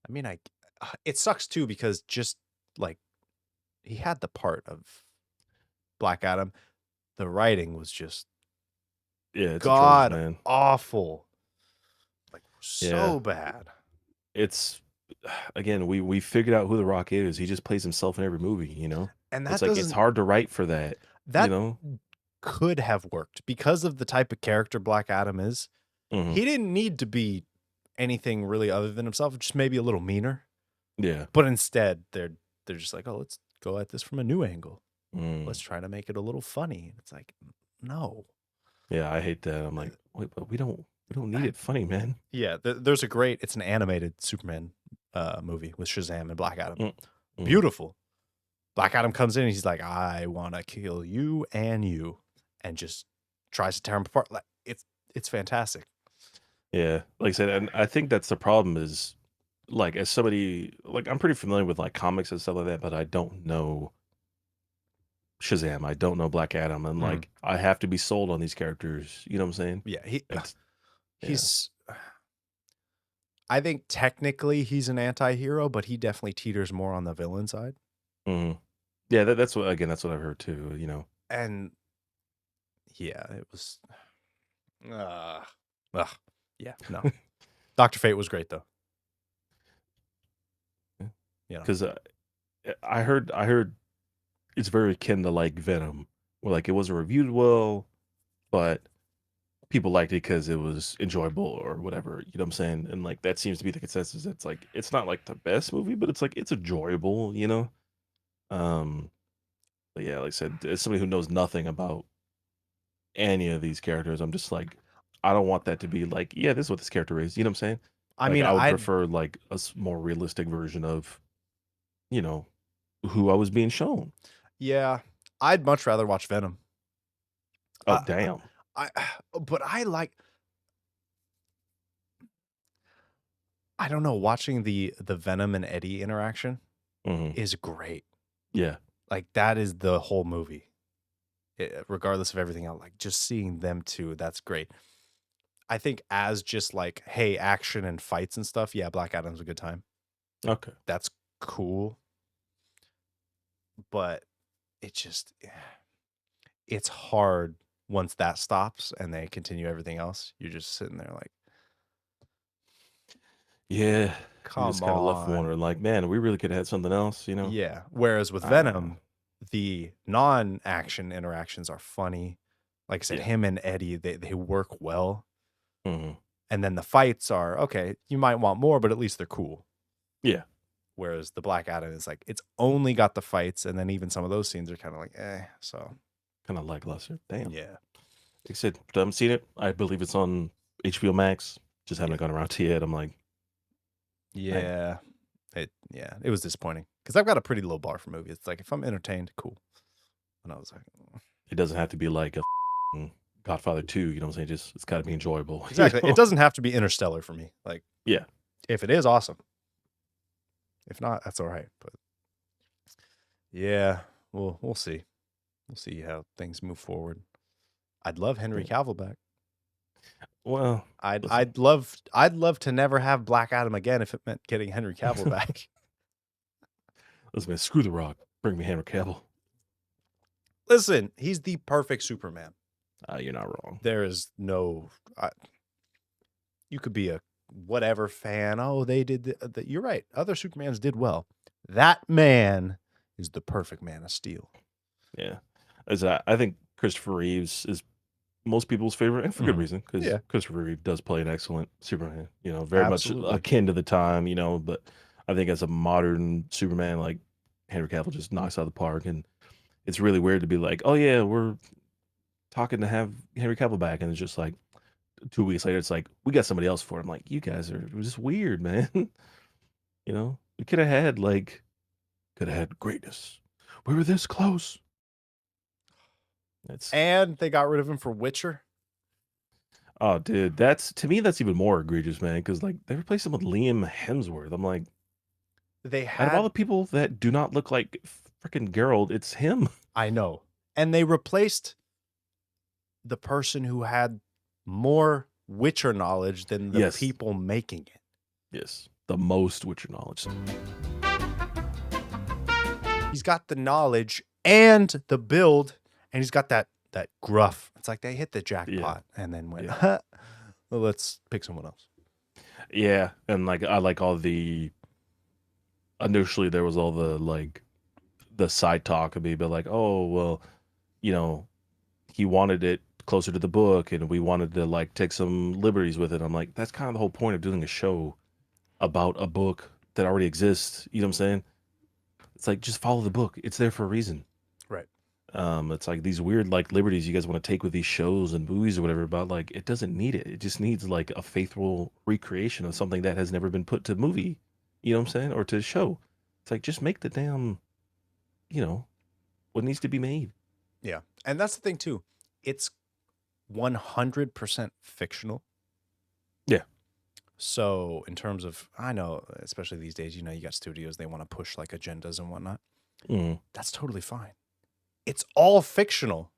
mean, it sucks too because just like he had the part of Black Adam, the writing was just Yeah, it's god atrocious, man. awful, like so Yeah. bad. It's again, we figured out who The Rock is. He just plays himself in every movie. And that It's like it's doesn't hard to write for that. that You could have worked because of the type of character Black Adam is. know. He didn't need to be anything really other than himself, just maybe a little meaner. Yeah. But instead, they're just like, oh, let's go at this from a new angle. Mm. Let's try to make it a little funny. It's like, no. Yeah, I hate that. I'm like, wait, but we don't need it funny, man. Yeah, there's it's an animated Superman movie with Shazam and Black Adam. Mm. Beautiful. Black Adam comes in and he's like, I want to kill you, and just tries to tear him apart. Like it's fantastic. Yeah, like I said, and I think that's the problem is, like, as somebody, like, I'm pretty familiar with like comics and stuff like that, but I don't know Shazam. I don't know Black Adam, and like, I have to be sold on these characters. You know what I'm saying? Yeah, he's. I think technically he's an anti-hero, but he definitely teeters more on the villain side. Mm-hmm. Yeah, that's what I've heard too. And yeah, it was. Yeah, no. Dr. Fate was great though. Because I heard it's very akin to like Venom, where like it wasn't reviewed well, but people liked it because it was enjoyable or whatever. You know what I'm saying? And like that seems to be the consensus. It's like it's not like the best movie, but it's like it's enjoyable. But yeah, like I said, as somebody who knows nothing about any of these characters, I'm just like, I don't want that to be like, yeah, this is what this character is. You know what I'm saying? I Like, mean, I would I'd prefer like a more realistic version of, who I was being shown. yeah, I'd much rather watch Venom. Oh, damn. But I don't know. Watching the Venom and Eddie interaction Hmm. is great. Yeah. Like that is the whole movie. Regardless of everything else, like just seeing them two, that's great. I think as just like, hey, action and fights and stuff, yeah, Black Adam's a good time. Okay. That's cool. But it's hard once that stops and they continue everything else. You're just sitting there like, Yeah. You just come kind of left on. wondering, like, man, we really could have had something else, you know? Yeah. Whereas with Venom, the non-action interactions are funny. Like I said, Yeah. him and Eddie, they work well. Hmm. And then the fights are, okay, you might want more, but at least they're cool. Yeah. Whereas the Black Adam is like, it's only got the fights, and then even some of those scenes are kind of like, so. Kind of lackluster. Damn. Yeah. Like I said, I haven't seen it. I believe it's on HBO Max. Just haven't Yeah. gone around to yet. I'm like, Yeah. It was disappointing. Because I've got a pretty low bar for movies. It's like, if I'm entertained, cool. And I was like, it doesn't have to be like a Godfather 2, you know what I'm saying? Just, it's got to be enjoyable. exactly. You know? It doesn't have to be Interstellar for me. Like, Yeah. if it is, awesome. If not, that's all right. But yeah, we'll see. We'll see how things move forward. I'd love Henry Cavill back. Well, I'd love to never have Black Adam again if it meant getting Henry Cavill back. listen, man, screw The Rock. Bring me Henry Cavill. Listen, he's the perfect Superman. You're not wrong. There is no. You could be a whatever fan. Oh, they did. You're right. Other Supermans did well. That man is the perfect Man of Steel. Yeah. I think Christopher Reeves is most people's favorite, and for good reason, because Christopher Reeve does play an excellent Superman. You know, very Absolutely. much akin to the time. You know, but I think as a modern Superman, like Henry Cavill just knocks out of the park, and it's really weird to be like, oh yeah, we're talking to have Henry Cavill back, and it's just like 2 weeks later, it's like we got somebody else for him. Like, you guys are just weird, man. You know, we could have had greatness. We were this close. And they got rid of him for Witcher. Oh, dude, that's even more egregious, man. Because like they replaced him with Liam Hemsworth. I'm like, out of all the people that do not look like freaking Geralt, it's him. I know, and they replaced the person who had more Witcher knowledge than the people making it. Yes, the most Witcher knowledge. He's got the knowledge and the build, and he's got that gruff. It's like they hit the jackpot and then went, well, let's pick someone else. Yeah, and like I like all the. Initially, there was all the side talk of me, but like, oh well, you know, he wanted it closer to the book, and we wanted to like take some liberties with it. I'm like, that's kind of the whole point of doing a show about a book that already exists. You know what I'm saying? It's like, just follow the book. It's there for a reason. Right. It's like these weird like liberties you guys want to take with these shows and movies or whatever, about like, it doesn't need it. It just needs like a faithful recreation of something that has never been put to movie. You know what I'm saying? Or to show. It's like, just make the damn, what needs to be made. Yeah. And that's the thing too. It's 100% fictional. Yeah. So in terms of, I know, especially these days, you got studios, they want to push like agendas and whatnot. That's totally fine. It's all fictional.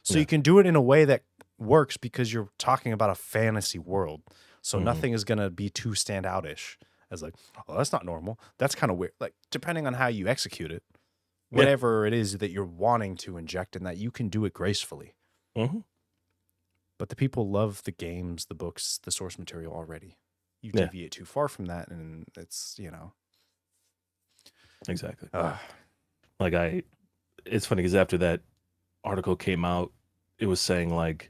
So you can do it in a way that works because you're talking about a fantasy world. So nothing is going to be too standout-ish as like, oh, that's not normal. That's kind of weird. Like, depending on how you execute it, whatever it is that you're wanting to inject in that, you can do it gracefully. But the people love the games, the books, the source material already. You deviate too far from that, and it's, Exactly. It's funny because after that article came out, it was saying like,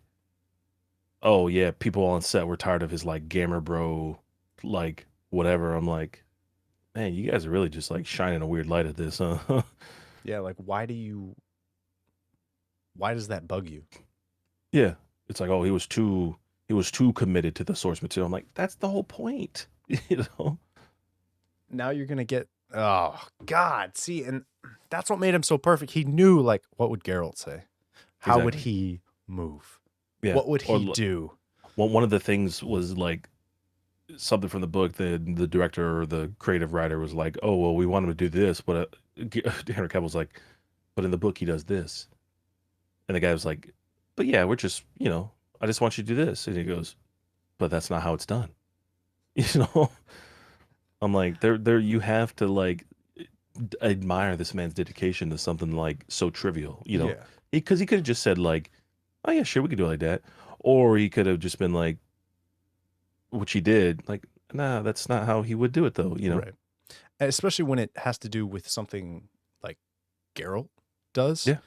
oh yeah, people on set were tired of his like gamer bro, like whatever. I'm like, man, you guys are really just like shining a weird light at this, huh? Yeah, like why does that bug you? Yeah. It's like, oh, he was too committed to the source material. I'm like, that's the whole point. Now you're gonna get, oh God, see, and that's what made him so perfect. He knew like, what would Geralt say? How would he move? Yeah. What would he do? One of the things was like something from the book. The director or the creative writer was like, "Oh, well, we want him to do this," but Henry Cavill was like, "But in the book, he does this." And the guy was like, "But yeah, we're just, I just want you to do this." And he goes, "But that's not how it's done." You know, I'm like, there, you have to like admire this man's dedication to something like so trivial, Yeah. because he could have just said like, "Oh yeah, sure, we could do it like that," or he could have just been like, which he did, like, "Nah, that's not how he would do it, though." Right. And especially when it has to do with something like Geralt does. Yeah.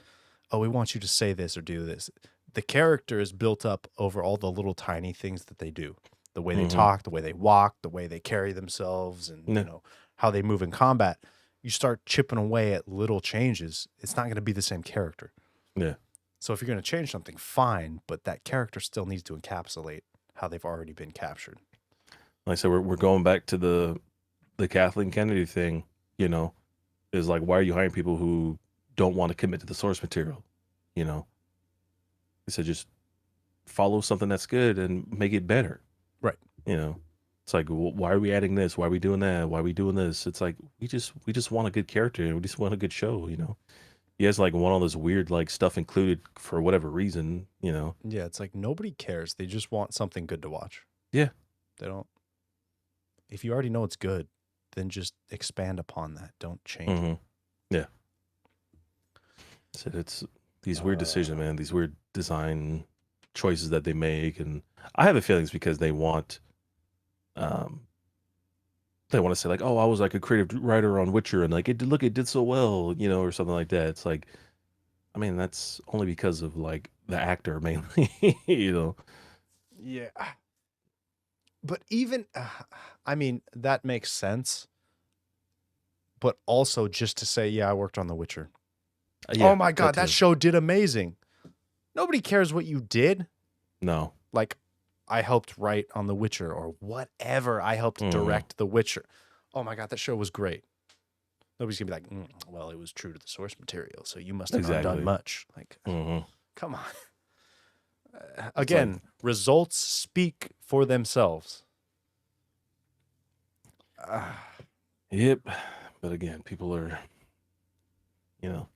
Oh, we want you to say this or do this. The character is built up over all the little tiny things that they do. The way they Mhm. talk, the way they walk, the way they carry themselves, and Yeah. how they move in combat. You start chipping away at little changes, it's not going to be the same character. Yeah. So if you're going to change something, fine, but that character still needs to encapsulate how they've already been captured. Like I said, we're going back to the Kathleen Kennedy thing. Is like, why are you hiring people who don't want to commit to the source material? He said, just follow something that's good and make it better. Right. It's like, why are we adding this? Why are we doing that? Why are we doing this? It's like, we just want a good character and we just want a good show. You guys like want all this weird like stuff included for whatever reason. Yeah, it's like nobody cares. They just want something good to watch. Yeah. They don't. If you already know it's good, then just expand upon that. Don't change it. Yeah. So it's these weird decisions, man. These weird design choices that they make, and I have a feeling it's because they want to say like, "Oh, I was like a creative writer on Witcher, and like it did so well," or something like that. It's like, I mean, that's only because of like the actor mainly, Yeah. But even, I mean, that makes sense. But also just to say, yeah, I worked on The Witcher. Yeah, oh my God, that too. show did amazing. Nobody cares what you did. No. Like, I helped write on The Witcher or whatever. I helped Mhm. direct The Witcher. Oh my God, that show was great. Nobody's gonna be like, well, it was true to the source material, so you must have not Exactly. done much. Like, Mhm. come on. Again, results speak for themselves. Yep. But again, people are, you know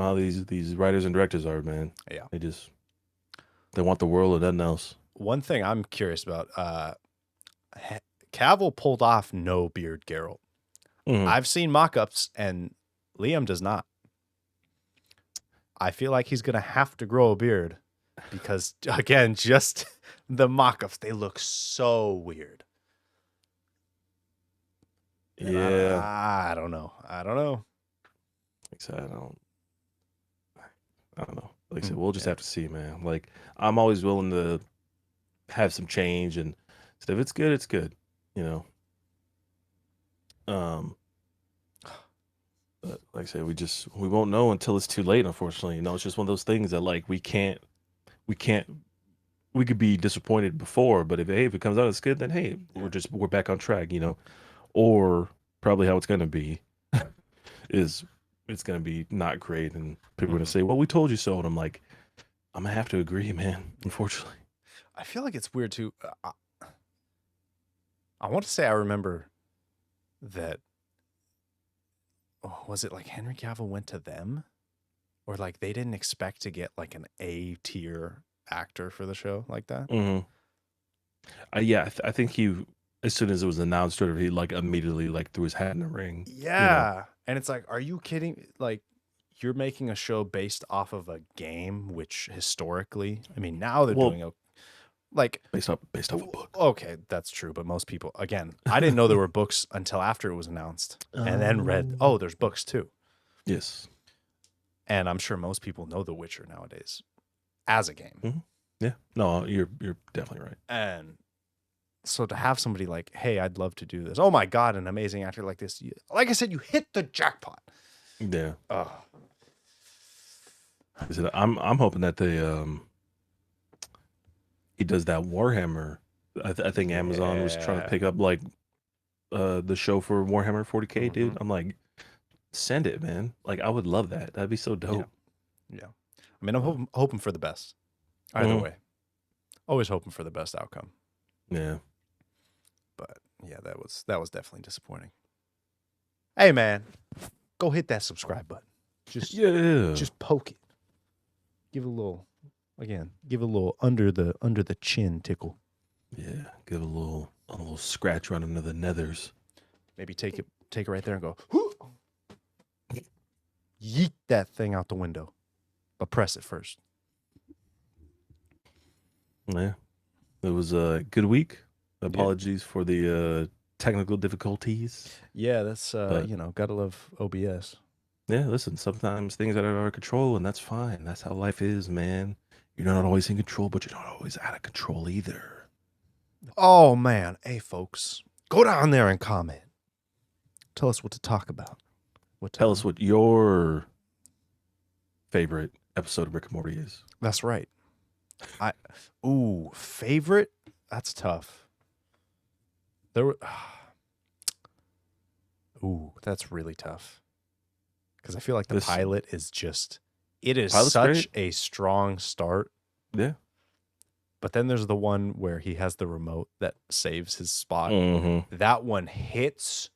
how these writers and directors are, man. Yeah. They want the world and nothing else. One thing I'm curious about, Cavill pulled off no beard Geralt. Mhm. I've seen mock-ups and Liam does not. I feel like he's going to have to grow a beard because, again, just the mock-ups, they look so weird. And Yeah. I don't know. Like I said, I don't know. Like I said, we'll just have to see, man. Like, I'm always willing to have some change, and so if it's good, it's good. But like I said, we won't know until it's too late. Unfortunately, it's just one of those things that like we could be disappointed before, but if it comes out it's good, then hey, we're back on track. Or probably how it's gonna be is it's gonna be not great, and people are gonna say, "Well, we told you so," and I'm like, I'm gonna have to agree, man. Unfortunately, I feel like it's weird too. I want to say I remember that. Oh, was it like Henry Cavill went to them, or like they didn't expect to get like an A tier actor for the show like that? Yeah, I think he, as soon as it was announced, he like immediately like threw his hat in the ring. Yeah, and it's like, are you kidding? Like, you're making a show based off of a game, which historically, I mean, now they're doing like based off a book. Okay, that's true, but most people, again, I didn't know there were books until after it was announced, and then read, oh, there's books too. Yes, and I'm sure most people know The Witcher nowadays as a game. Yeah, no, you're definitely right. And so to have somebody like, hey, I'd love to do this. Oh my God, an amazing actor like this. Like I said, you hit the jackpot. Yeah. Oh. I'm hoping that he does that Warhammer. I think Amazon was trying to pick up like the show for Warhammer 40K, dude. I'm like, send it, man. Like, I would love that. That'd be so dope. Yeah. I mean, I'm hoping for the best. Either way. Always hoping for the best outcome. Yeah. But yeah, that was definitely disappointing. Hey man, go hit that subscribe button. Just poke it. Give it a little under the chin tickle. Yeah. Give a little scratch right under the nethers. Maybe take it right there and go, "Whoo!" Yeet that thing out the window. But press it first. Yeah. It was a good week. Apologies for the technical difficulties. Yeah, that's But- gotta love OBS. Yeah, listen, sometimes things are out of our control, and that's fine. That's how life is, man. You're not always in control, but you're not always out of control either. Oh man, hey folks, go down there and comment. Tell us what to talk about. Tell us what your favorite episode of Rick and Morty is. That's right. Favorite? That's tough. That's really tough. Because I feel like the pilot is such a strong start. Yeah. But then there's the one where he has the remote that saves his spot. Mm-hmm. That one hits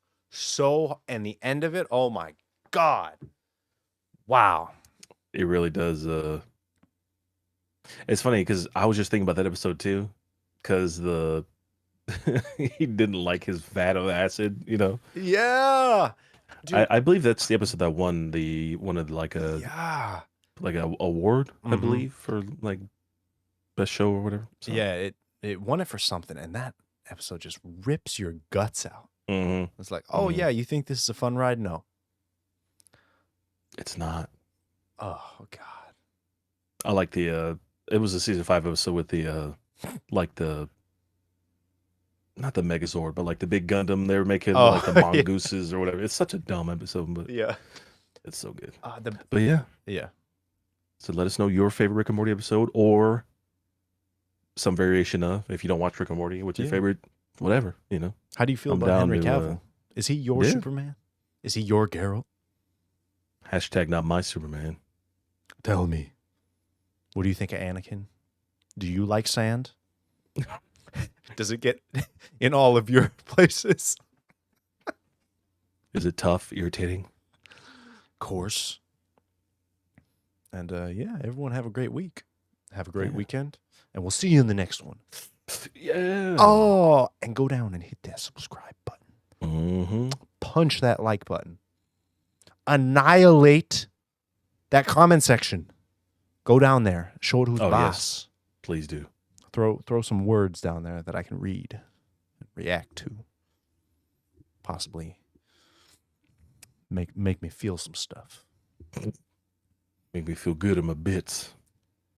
and the end of it, oh my God. Wow. It really does. It's funny because I was just thinking about that episode too, because he didn't like his vat of acid, Yeah. Dude. I believe that's the episode that won like a award, I believe, for like best show or whatever. So. Yeah, it won it for something, and that episode just rips your guts out. Mm-hmm. It's like, oh yeah, you think this is a fun ride? No, it's not. Oh God, I like the it was a season 5 episode with the like the not the Megazord, but like the big Gundam they were making, like the mongooses or whatever. It's such a dumb episode, but yeah, it's so good. But yeah. So let us know your favorite Rick and Morty episode, or some variation of, if you don't watch Rick and Morty, what's your favorite, whatever, How do you feel about Henry Cavill? Is he your Superman? Is he your Geralt? # not my Superman. Tell me, what do you think of Anakin? Do you like sand? Does it get in all of your places? Is it tough, irritating? Coarse. And everyone have a great week. Have a great weekend. And we'll see you in the next one. Yeah. Oh, and go down and hit that subscribe button. Mm-hmm. Punch that like button. Annihilate that comment section. Go down there. Show it who's boss. Yes. Please do. Throw some words down there that I can read and react to. Possibly make me feel some stuff. Make me feel good in my bits.